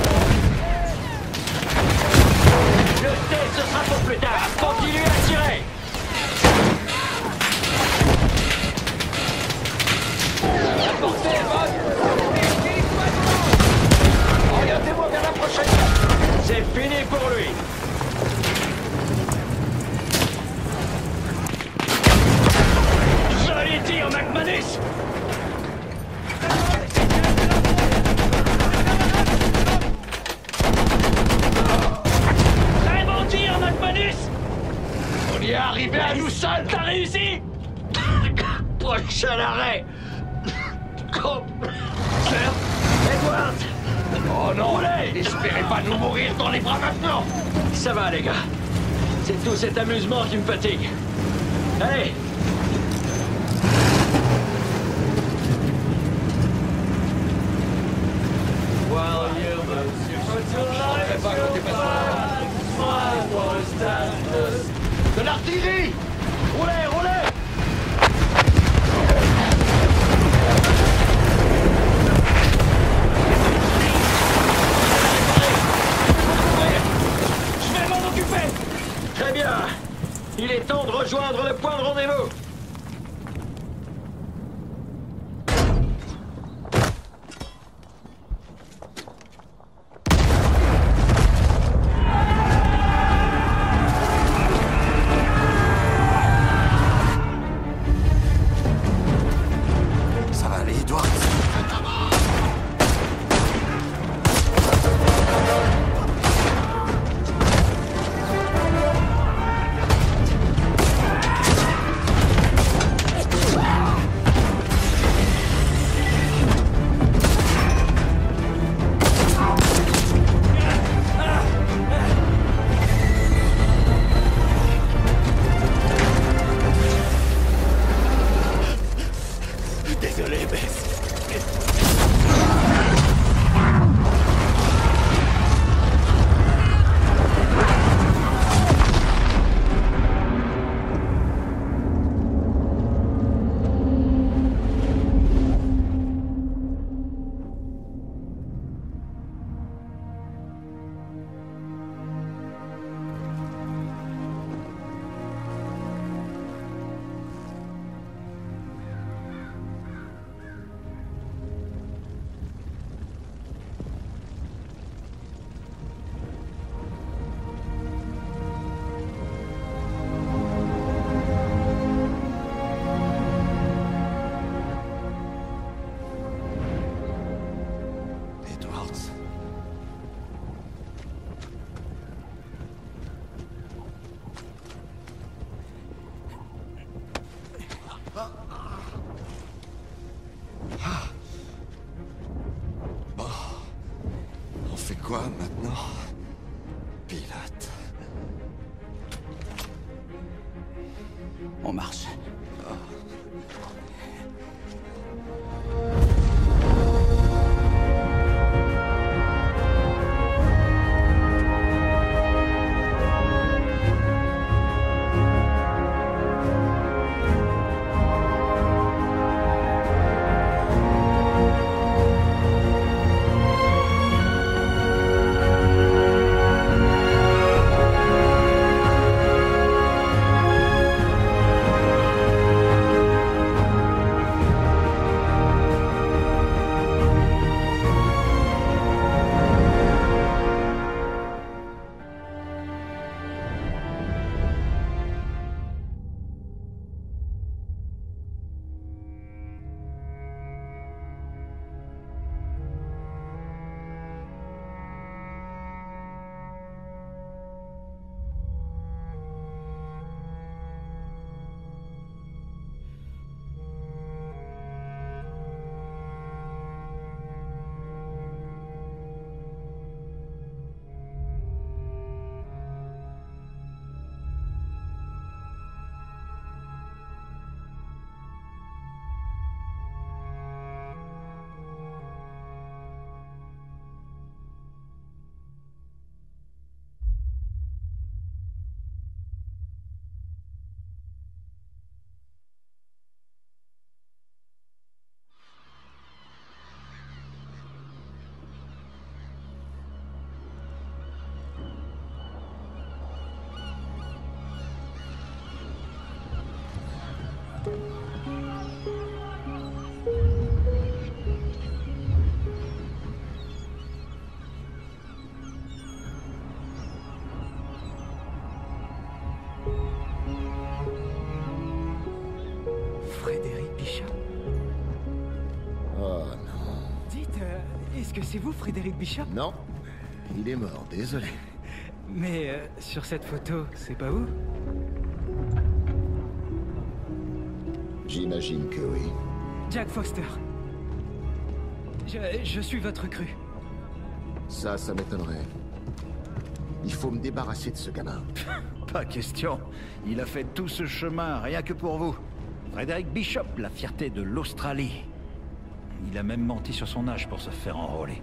Le T, ce sera pour plus tard! Continuez à tirer! La portée est bonne! Orientez-moi vers la prochaine! C'est fini pour lui! Joli tir, McManus! Très bon tir, McManus! On y est arrivé à nous seuls! T'as réussi! Prochain arrêt! Edwards! Oh non! Espérez pas nous mourir dans les bras maintenant! Ça va, les gars. C'est tout cet amusement qui me fatigue. Allez! De l'artillerie! Roulez, roulez! Très bien. Il est temps de rejoindre le point de rendez-vous. Ça va aller, Edward. Désolé, Bess. Bon, on fait quoi maintenant? Pilote. On marche. Frédéric Bishop? Oh non. Dites, est-ce que c'est vous, Frédéric Bishop? Non, il est mort, désolé. Mais sur cette photo, c'est pas vous? J'imagine que oui. Jack Foster. Je suis votre cru. Ça m'étonnerait. Il faut me débarrasser de ce gamin. Pas question. Il a fait tout ce chemin, rien que pour vous. Frédéric Bishop, la fierté de l'Australie. Il a même menti sur son âge pour se faire enrôler.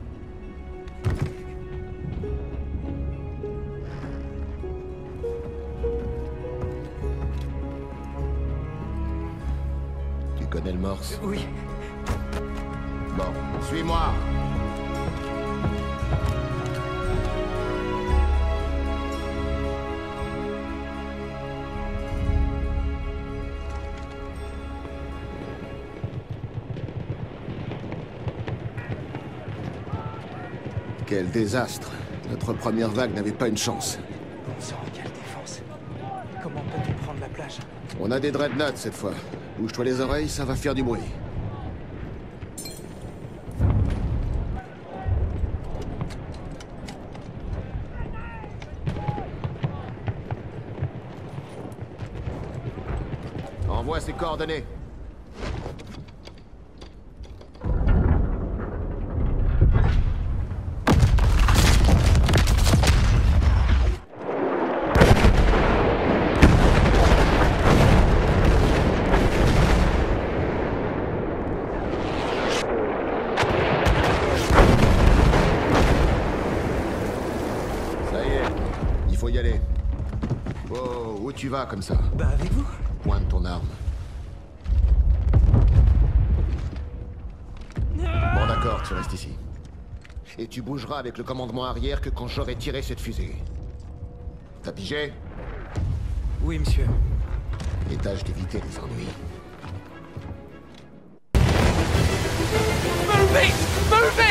Tu connais le morse? Oui. Bon, suis-moi. Quel désastre. Notre première vague n'avait pas une chance. Bon sang, quelle défense. Comment peut-on prendre la plage? On a des dreadnoughts cette fois. Bouge-toi les oreilles, ça va faire du bruit. Envoie ses coordonnées. Ça y est, il faut y aller. Oh, où tu vas comme ça? Bah avec vous. Pointe ton arme. Bon d'accord, tu restes ici. Et tu bougeras avec le commandement arrière que quand j'aurai tiré cette fusée. T'as pigé? Oui, monsieur. Et tâche d'éviter les ennuis. Move it! Move it!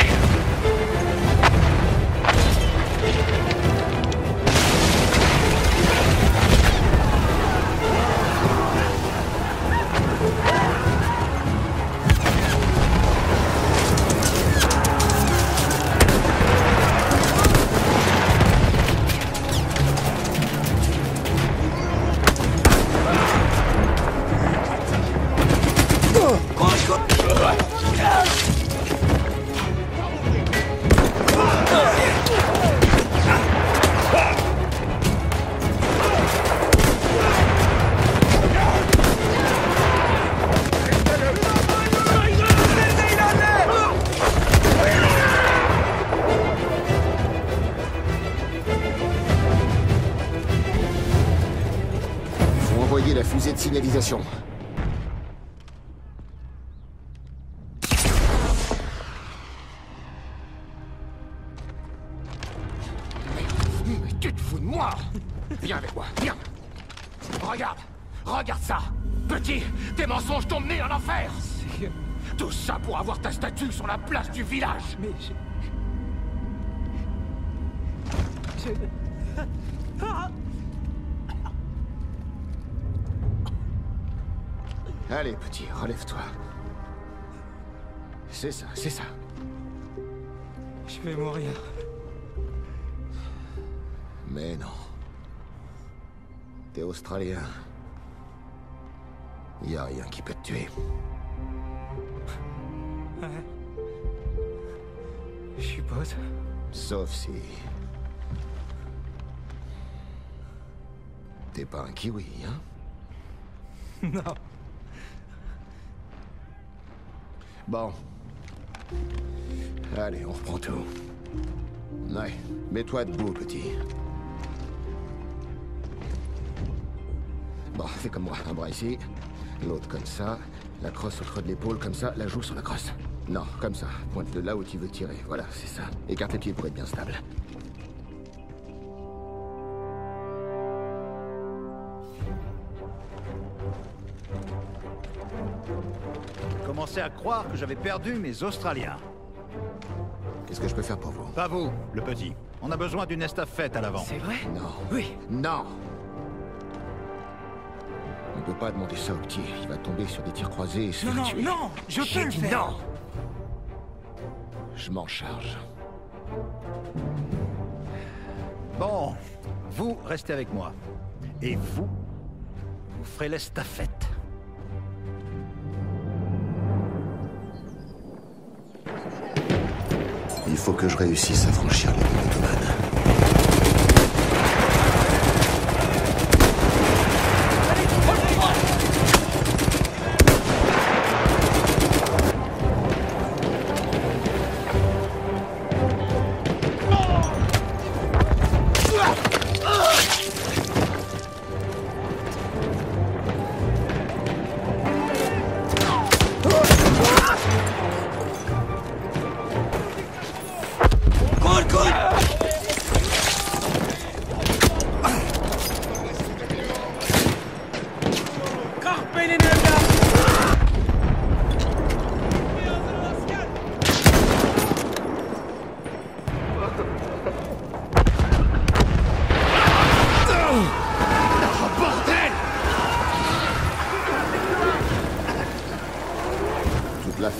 Faut envoyer la fusée de signalisation. Mais tu te fous de moi? Viens avec moi, viens. Regarde, regarde ça. Petit, tes mensonges t'ont mené en enfer. Tout ça pour avoir ta statue sur la place du village. Mais Allez, petit, relève-toi. C'est ça, c'est ça. Je vais mourir. Mais non. T'es australien. Y a rien qui peut te tuer. Ouais. Je suppose. Sauf si... T'es pas un kiwi, hein? Non. Bon. Allez, on reprend tout. Ouais, mets-toi debout, petit. Bon, fais comme moi, un bras ici, l'autre comme ça, la crosse au creux de l'épaule, comme ça, la joue sur la crosse. Non, comme ça, pointe-le là où tu veux tirer, voilà, c'est ça. Écarte les pieds pour être bien stable. J'ai commencé à croire que j'avais perdu mes Australiens. Qu'est-ce que je peux faire pour vous? Pas vous, le petit. On a besoin d'une estafette à l'avant. C'est vrai? Non. Oui. Non. On peut pas demander ça au petit. Il va tomber sur des tirs croisés et se faire tuer. Non, je peux le faire. Non. Je m'en charge. Bon, vous restez avec moi. Et vous ferez l'estafette. Il faut que je réussisse à franchir les lignes ottomanes.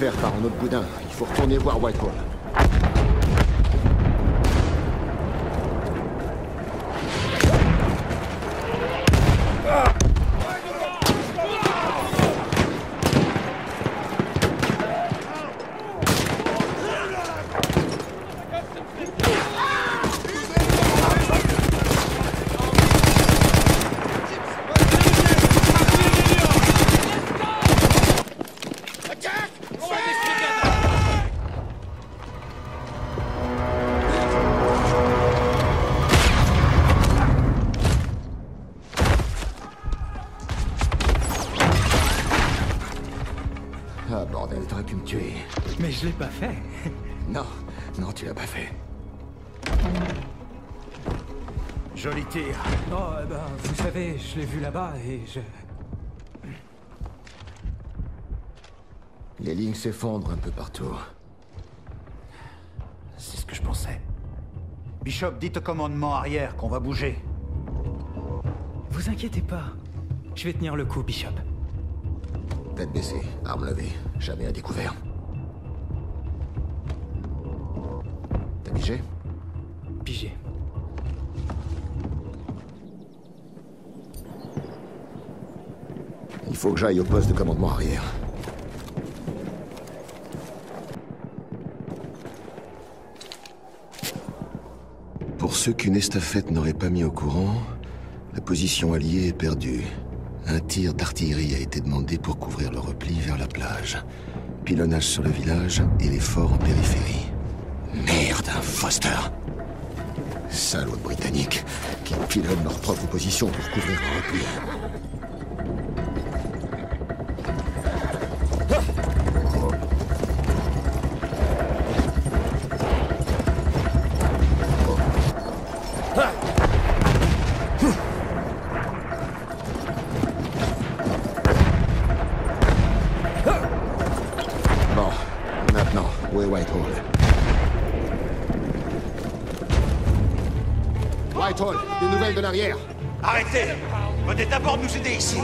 L'affaire part en autre boudin. Il faut retourner voir Whitehall. Ah bordel, t'aurais pu me tuer. Mais je l'ai pas fait. Non, non, tu l'as pas fait. Joli tir. Oh, ben, vous savez, je l'ai vu là-bas et je... Les lignes s'effondrent un peu partout. C'est ce que je pensais. Bishop, dites au commandement arrière qu'on va bouger. Vous inquiétez pas. Je vais tenir le coup, Bishop. Tête baissée, arme levée, jamais à découvert. T'as pigé? Pigé. Il faut que j'aille au poste de commandement arrière. Pour ceux qu'une estafette n'aurait pas mis au courant, la position alliée est perdue. Un tir d'artillerie a été demandé pour couvrir le repli vers la plage. Pilonnage sur le village et les forts en périphérie. Merde, un Foster! Salauds de Britanniques qui pilonnent leur propre position pour couvrir le repli. Bon, maintenant, où est Whitehall? Whitehall, des nouvelles de l'arrière? Arrêtez! Venez d'abord nous aider ici!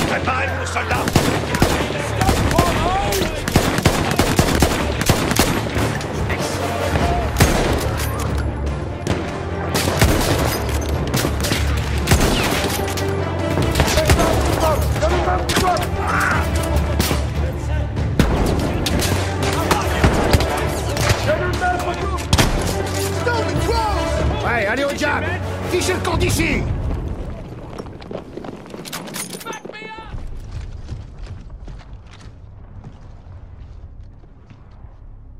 Préparez-vous, soldats! Ouais, allez au jab! Fichez le camp d'ici!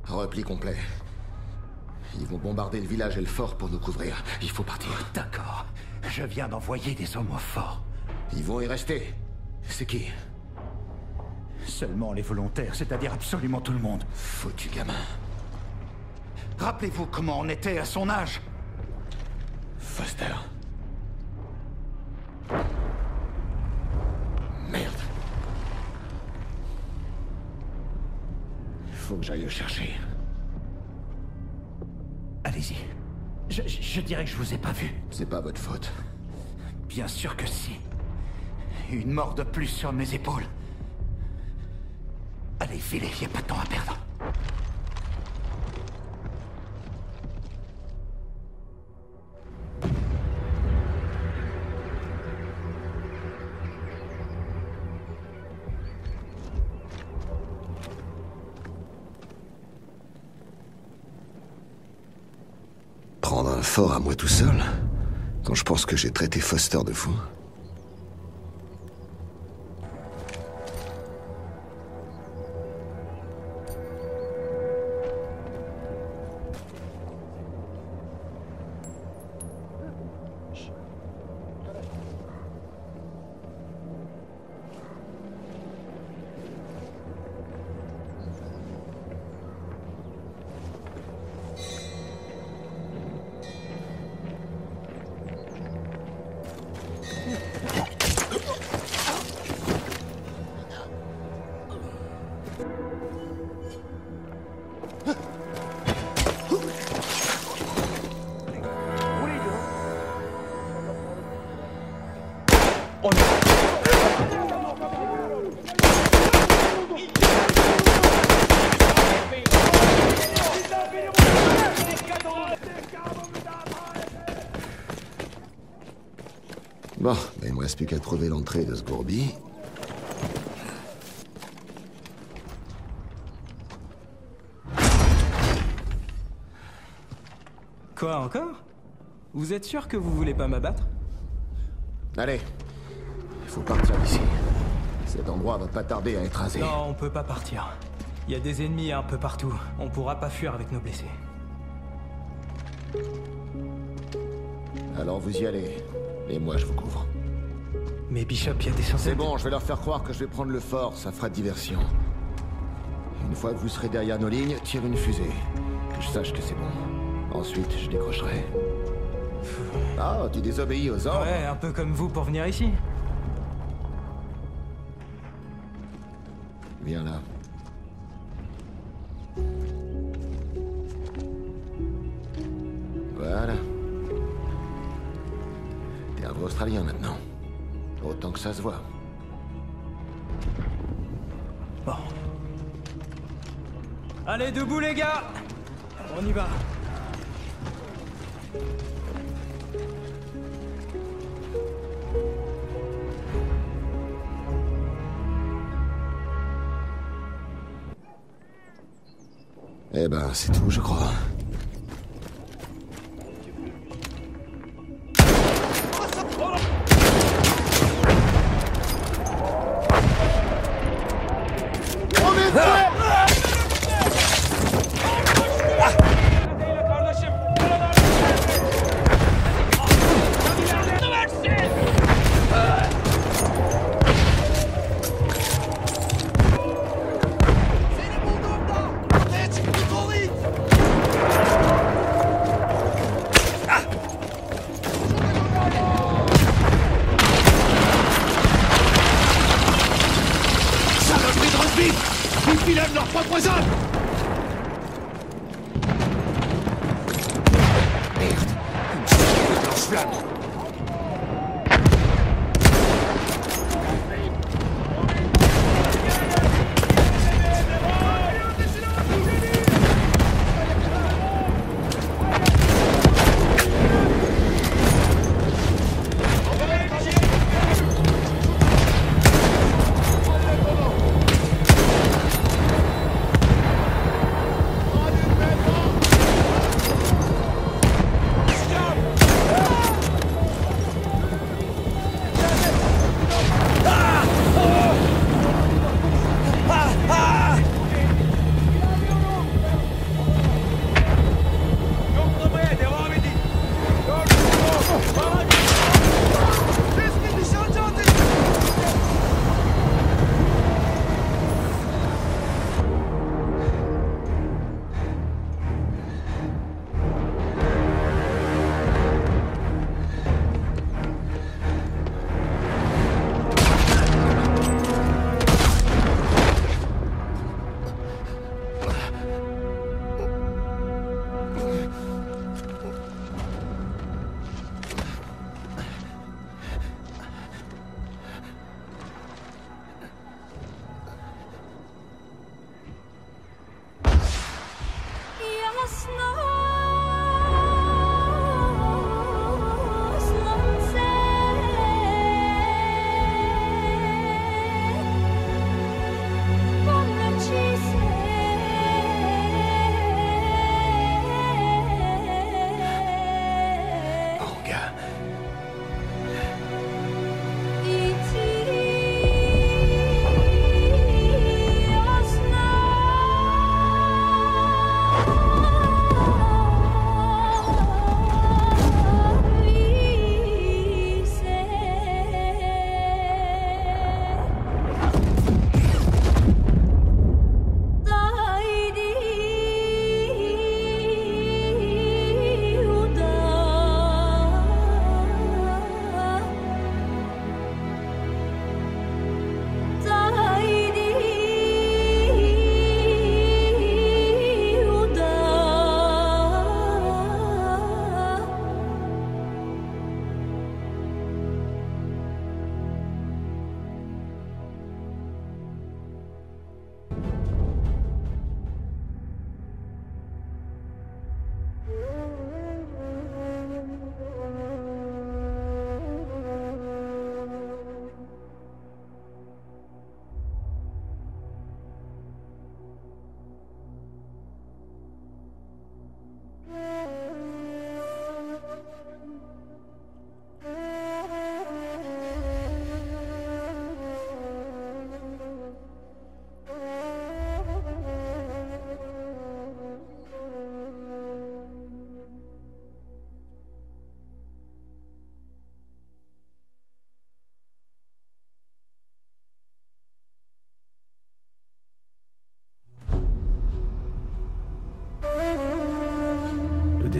Repli complet. Ils vont bombarder le village et le fort pour nous couvrir. Il faut partir. D'accord. Je viens d'envoyer des hommes au fort. Ils vont y rester. C'est qui? Seulement les volontaires, c'est-à-dire absolument tout le monde. Foutu gamin. Rappelez-vous comment on était à son âge. Foster. Merde. Faut que j'aille le chercher. Allez-y. Je dirais que je vous ai pas vu. C'est pas votre faute. Bien sûr que si. Une mort de plus sur mes épaules. Allez, filez, y a pas de temps à perdre. Prendre un fort à moi tout seul? Quand je pense que j'ai traité Foster de fou. Bon, ben, il me reste plus qu'à trouver l'entrée de ce gourbi. Quoi encore? Vous êtes sûr que vous voulez pas m'abattre? Allez, il faut partir d'ici. Cet endroit va pas tarder à être rasé. Non, on peut pas partir. Il y a des ennemis un peu partout. On pourra pas fuir avec nos blessés. Alors vous y allez, et moi je vous couvre. Mais Bishop, il y a des chances... C'est bon, je vais leur faire croire que je vais prendre le fort, ça fera diversion. Une fois que vous serez derrière nos lignes, tire une fusée. Que je sache que c'est bon. Ensuite, je décrocherai. Ah, tu désobéis aux ordres? Ouais, un peu comme vous pour venir ici. Viens là. Voilà. T'es un vrai Australien maintenant. Autant que ça se voit. Bon. Allez, debout les gars! On y va. Eh ben, c'est tout, je crois.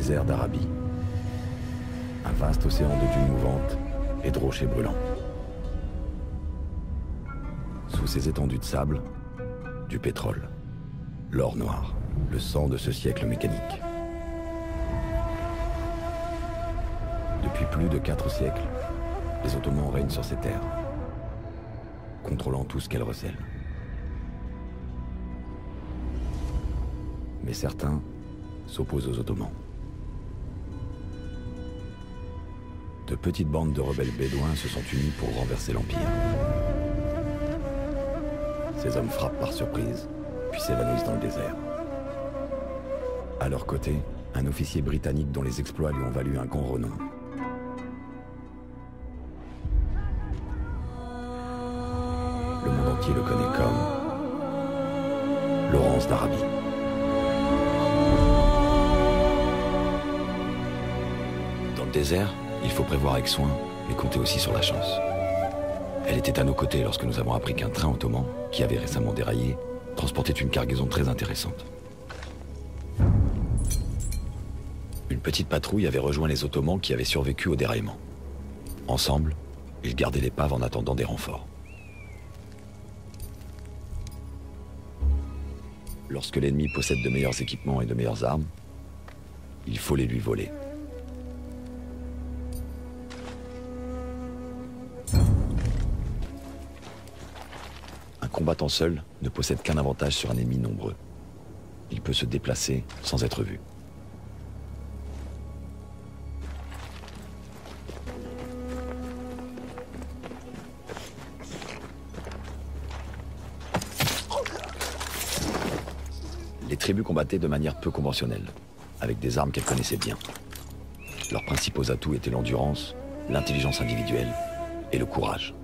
désert d'Arabie. Un vaste océan de dunes mouvantes et de rochers brûlants. Sous ces étendues de sable, du pétrole, l'or noir, le sang de ce siècle mécanique. Depuis plus de 4 siècles, les Ottomans règnent sur ces terres, contrôlant tout ce qu'elles recèlent. Mais certains s'opposent aux Ottomans. De petites bandes de rebelles bédouins se sont unis pour renverser l'Empire. Ces hommes frappent par surprise, puis s'évanouissent dans le désert. À leur côté, un officier britannique dont les exploits lui ont valu un grand renom. Le monde entier le connaît comme Laurence d'Arabie. Dans le désert, il faut prévoir avec soin, mais compter aussi sur la chance. Elle était à nos côtés lorsque nous avons appris qu'un train ottoman, qui avait récemment déraillé, transportait une cargaison très intéressante. Une petite patrouille avait rejoint les Ottomans qui avaient survécu au déraillement. Ensemble, ils gardaient l'épave en attendant des renforts. Lorsque l'ennemi possède de meilleurs équipements et de meilleures armes, il faut les lui voler. Un combattant seul ne possède qu'un avantage sur un ennemi nombreux. Il peut se déplacer sans être vu. Les tribus combattaient de manière peu conventionnelle, avec des armes qu'elles connaissaient bien. Leurs principaux atouts étaient l'endurance, l'intelligence individuelle et le courage.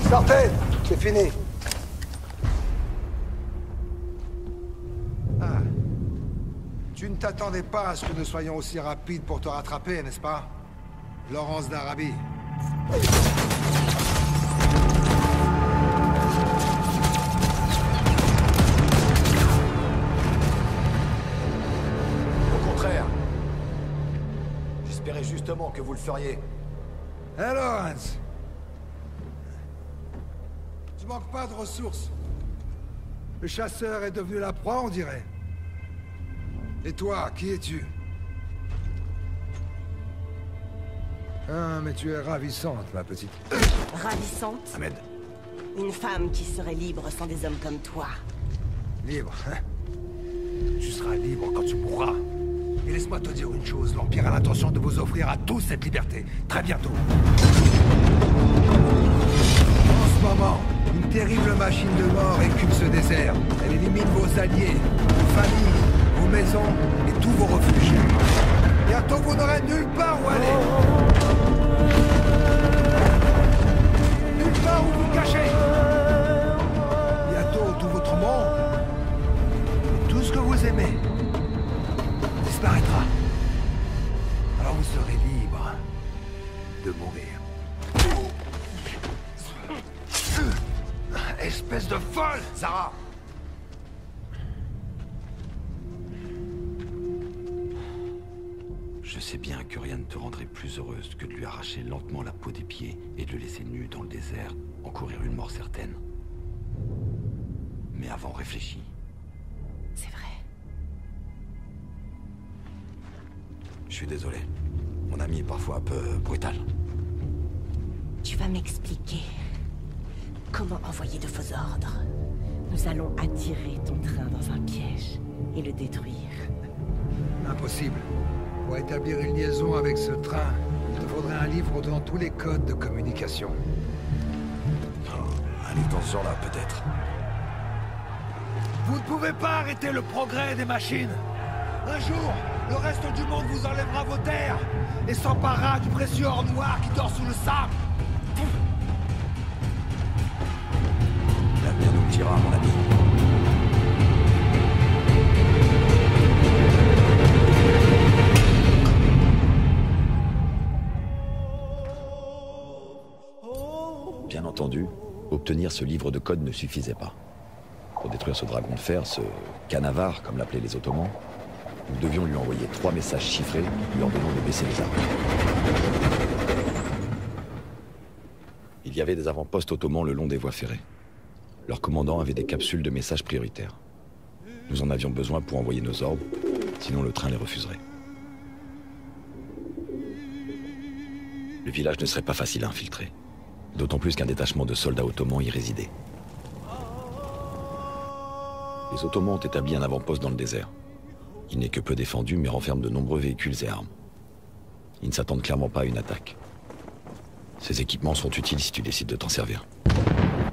Sortez, c'est fini. Ah. Tu ne t'attendais pas à ce que nous soyons aussi rapides pour te rattraper, n'est-ce pas? Laurence d'Arabie. Au contraire. J'espérais justement que vous le feriez. Hé, Lawrence. Tu manques pas de ressources. Le chasseur est devenu la proie, on dirait. Et toi, qui es-tu? Ah, mais tu es ravissante, ma petite. Ravissante? Ahmed. Une femme qui serait libre sans des hommes comme toi. Libre, hein? Tu seras libre quand tu mourras. Et laisse-moi te dire une chose, l'Empire a l'intention de vous offrir à tous cette liberté, très bientôt. En ce moment, une terrible machine de mort écume ce désert. Elle élimine vos alliés, vos familles, vos maisons et tous vos refuges. Bientôt, vous n'aurez nulle part où aller. Nulle part où vous cacher. Bientôt, tout votre monde, tout ce que vous aimez, disparaîtra. Alors vous serez libre de mourir. Espèce de folle, Sarah! Je sais bien que rien ne te rendrait plus heureuse que de lui arracher lentement la peau des pieds et de le laisser nu dans le désert, encourir une mort certaine. Mais avant, réfléchis. C'est vrai. Je suis désolé. Mon ami est parfois un peu brutal. Tu vas m'expliquer comment envoyer de faux ordres. Nous allons attirer ton train dans un piège et le détruire. Impossible. Pour établir une liaison avec ce train, il te faudrait un livre contenant tous les codes de communication. Un livre dans ce genre-là, peut-être. Vous ne pouvez pas arrêter le progrès des machines. Un jour, le reste du monde vous enlèvera vos terres et s'emparera du précieux or noir qui dort sous le sable. L'avenir nous le dira, mon ami. Bien entendu, obtenir ce livre de code ne suffisait pas. Pour détruire ce dragon de fer, ce canavar, comme l'appelaient les Ottomans, nous devions lui envoyer 3 messages chiffrés lui ordonnant de baisser les armes. Il y avait des avant-postes ottomans le long des voies ferrées. Leurs commandants avaient des capsules de messages prioritaires. Nous en avions besoin pour envoyer nos ordres, sinon le train les refuserait. Le village ne serait pas facile à infiltrer, d'autant plus qu'un détachement de soldats ottomans y résidait. Les Ottomans ont établi un avant-poste dans le désert. Il n'est que peu défendu, mais renferme de nombreux véhicules et armes. Ils ne s'attendent clairement pas à une attaque. Ces équipements sont utiles si tu décides de t'en servir.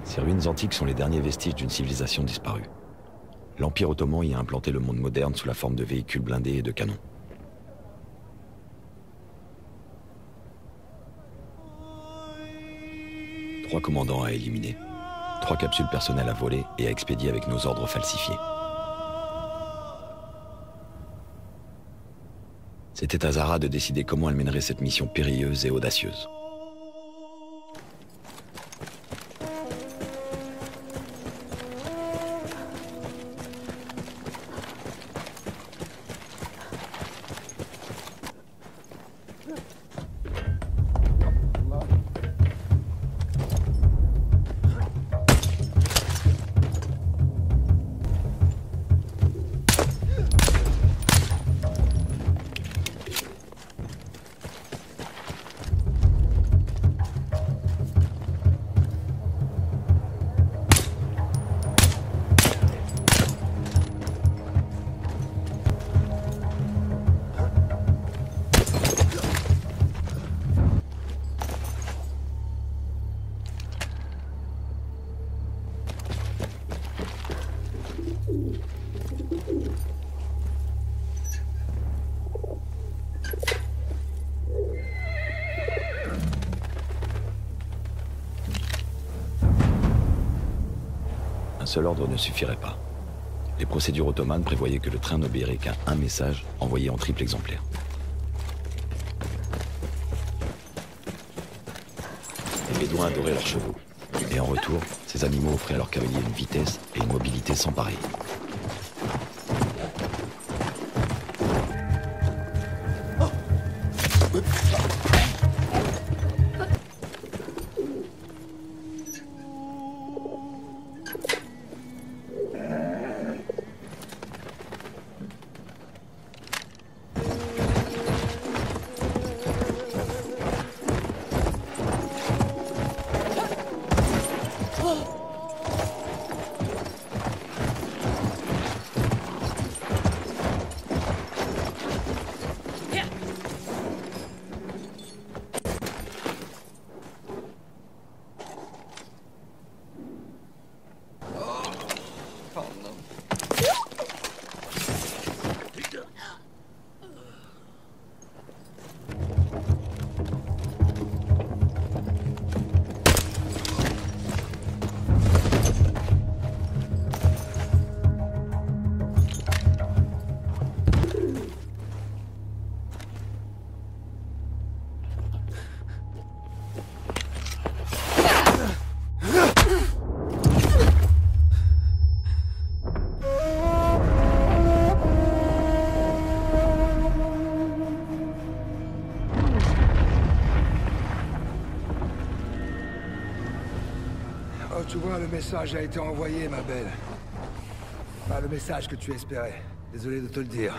Ces ruines antiques sont les derniers vestiges d'une civilisation disparue. L'Empire ottoman y a implanté le monde moderne sous la forme de véhicules blindés et de canons. Trois commandants à éliminer. 3 capsules personnelles à voler et à expédier avec nos ordres falsifiés. C'était à Zara de décider comment elle mènerait cette mission périlleuse et audacieuse. Un seul ordre ne suffirait pas. Les procédures ottomanes prévoyaient que le train n'obéirait qu'à un message envoyé en triple exemplaire. Les Bédouins adoraient leurs chevaux. Et en retour, ces animaux offraient à leurs cavaliers une vitesse et une mobilité sans pareil. Tu vois, le message a été envoyé, ma belle. Pas le message que tu espérais. Désolé de te le dire.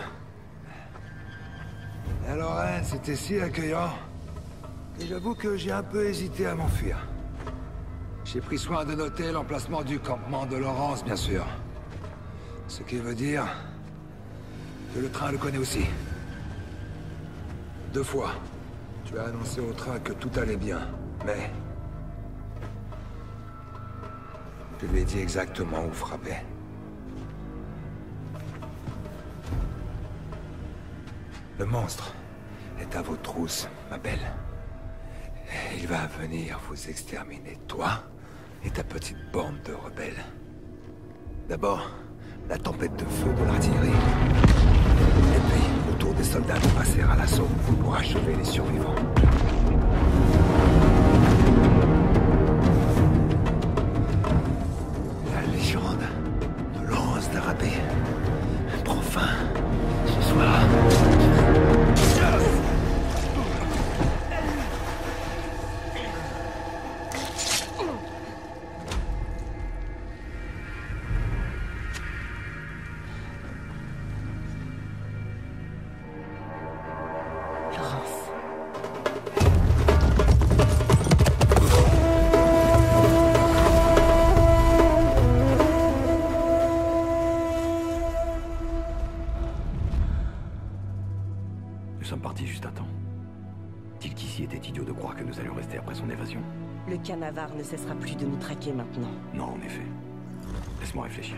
Alors, hein, c'était si accueillant. Et j'avoue que j'ai un peu hésité à m'enfuir. J'ai pris soin de noter l'emplacement du campement de Laurence, bien sûr. Ce qui veut dire que le train le connaît aussi. 2 fois, tu as annoncé au train que tout allait bien, mais... je lui ai dit exactement où frapper. Le monstre est à vos trousses, ma belle. Il va venir vous exterminer, toi et ta petite bande de rebelles. D'abord, la tempête de feu de l'artillerie. Et puis, le tour des soldats de passer à l'assaut pour achever les survivants. La légende de Laurence d'Arabie prend fin ce soir. Nous sommes partis juste à temps. Tilkissi était idiot de croire que nous allions rester après son évasion. Le Canavar ne cessera plus de nous traquer maintenant. Non, en effet. Laisse-moi réfléchir.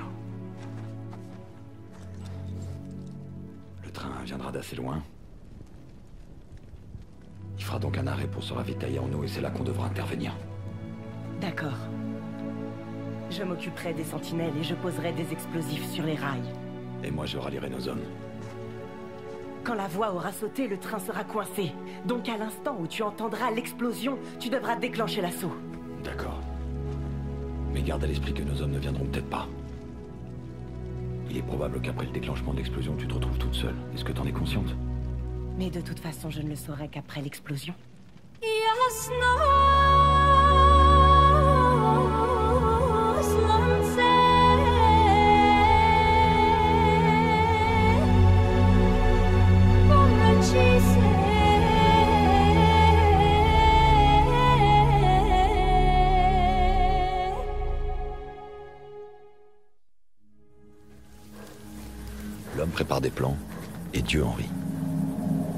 Le train viendra d'assez loin. Il fera donc un arrêt pour se ravitailler en eau et c'est là qu'on devra intervenir. D'accord. Je m'occuperai des sentinelles et je poserai des explosifs sur les rails. Et moi, je rallierai nos hommes. Quand la voie aura sauté, le train sera coincé. Donc à l'instant où tu entendras l'explosion, tu devras déclencher l'assaut. D'accord. Mais garde à l'esprit que nos hommes ne viendront peut-être pas. Il est probable qu'après le déclenchement de l'explosion, tu te retrouves toute seule. Est-ce que t'en es consciente? Mais de toute façon, je ne le saurai qu'après l'explosion. L'homme prépare des plans, et Dieu en rit.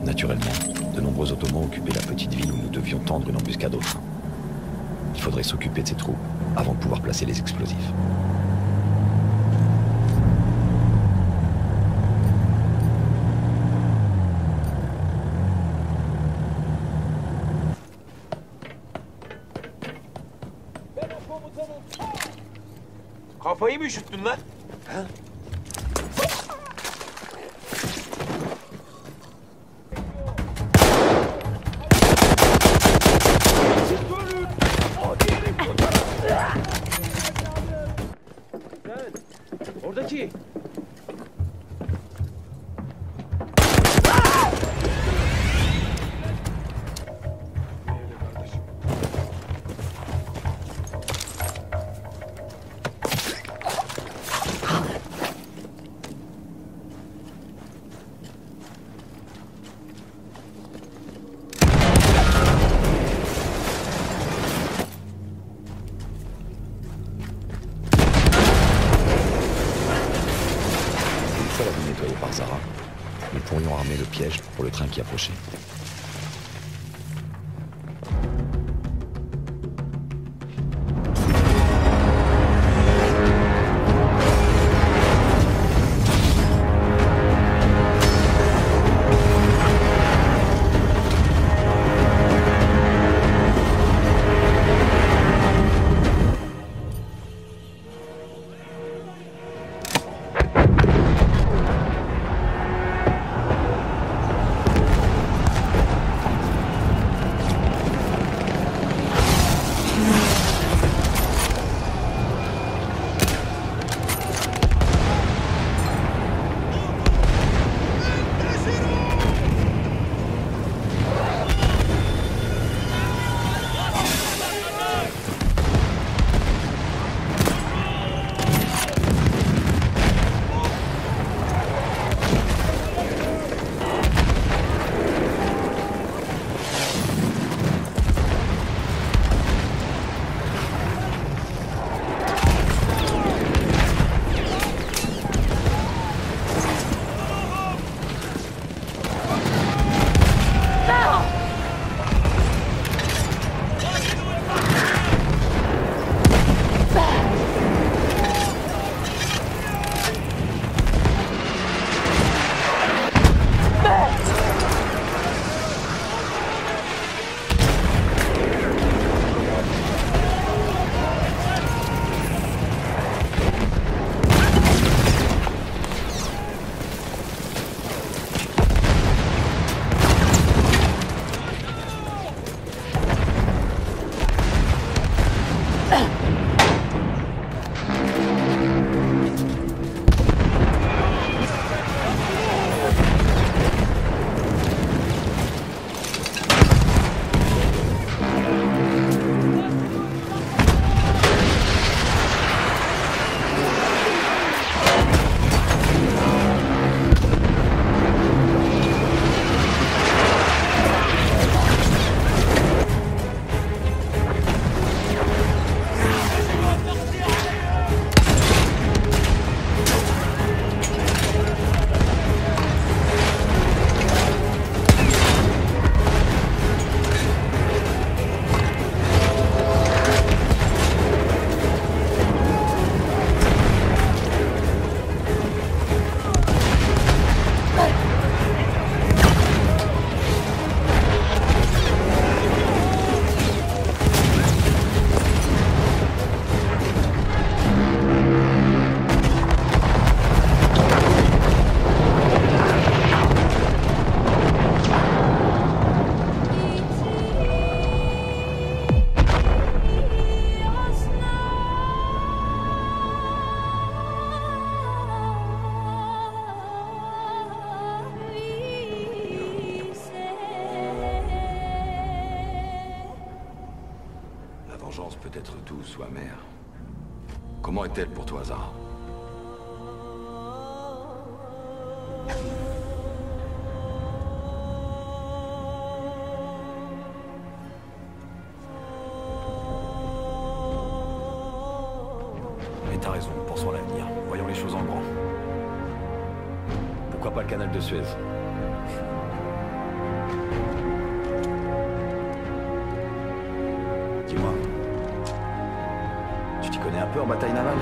Naturellement, de nombreux Ottomans occupaient la petite ville où nous devions tendre une embuscade au train. Il faudrait s'occuper de ces troupes avant de pouvoir placer les explosifs. Kafayı mı üşüttün lan? Ha? Oradaki. Par Zara, nous pourrions armer le piège pour le train qui approchait. vengeance peut être douce ou amère. Comment est-elle pour toi, Zara? Mais t'as raison, pensons à l'avenir. Voyons les choses en grand. Pourquoi pas le canal de Suez? Dis-moi, tu t'y connais un peu en bataille navale?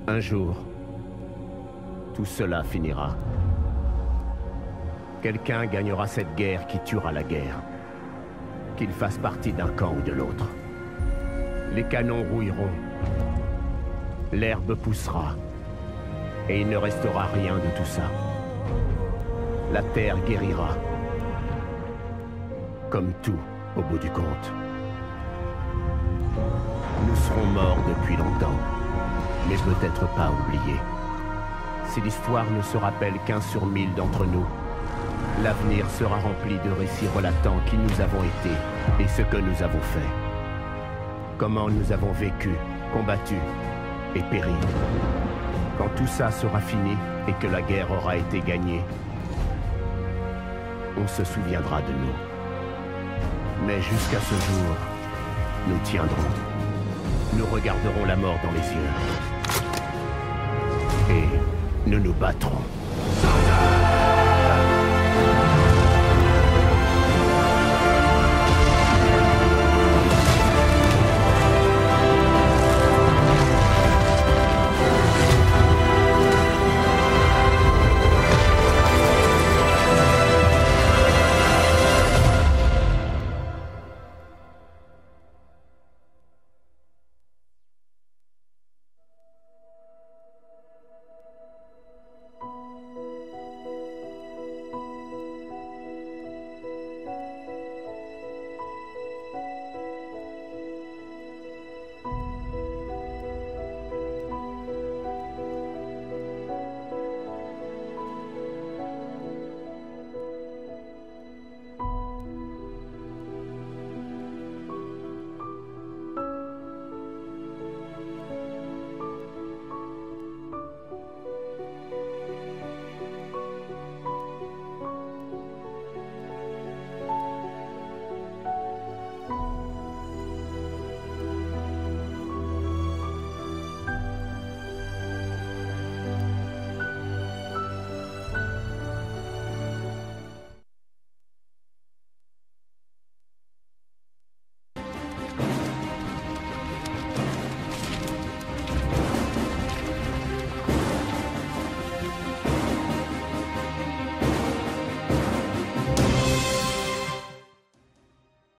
Un jour, tout cela finira. Quelqu'un gagnera cette guerre qui tuera la guerre. Qu'il fasse partie d'un camp ou de l'autre. Les canons rouilleront. L'herbe poussera. Et il ne restera rien de tout ça. La terre guérira. Comme tout, au bout du compte. Nous serons morts depuis longtemps. Mais peut-être pas oubliés. Si l'histoire ne se rappelle qu'1 sur 1000 d'entre nous, l'avenir sera rempli de récits relatant qui nous avons été et ce que nous avons fait. Comment nous avons vécu, combattu et péri. Quand tout ça sera fini et que la guerre aura été gagnée, on se souviendra de nous. Mais jusqu'à ce jour, nous tiendrons. Nous regarderons la mort dans les yeux. Et nous nous battrons.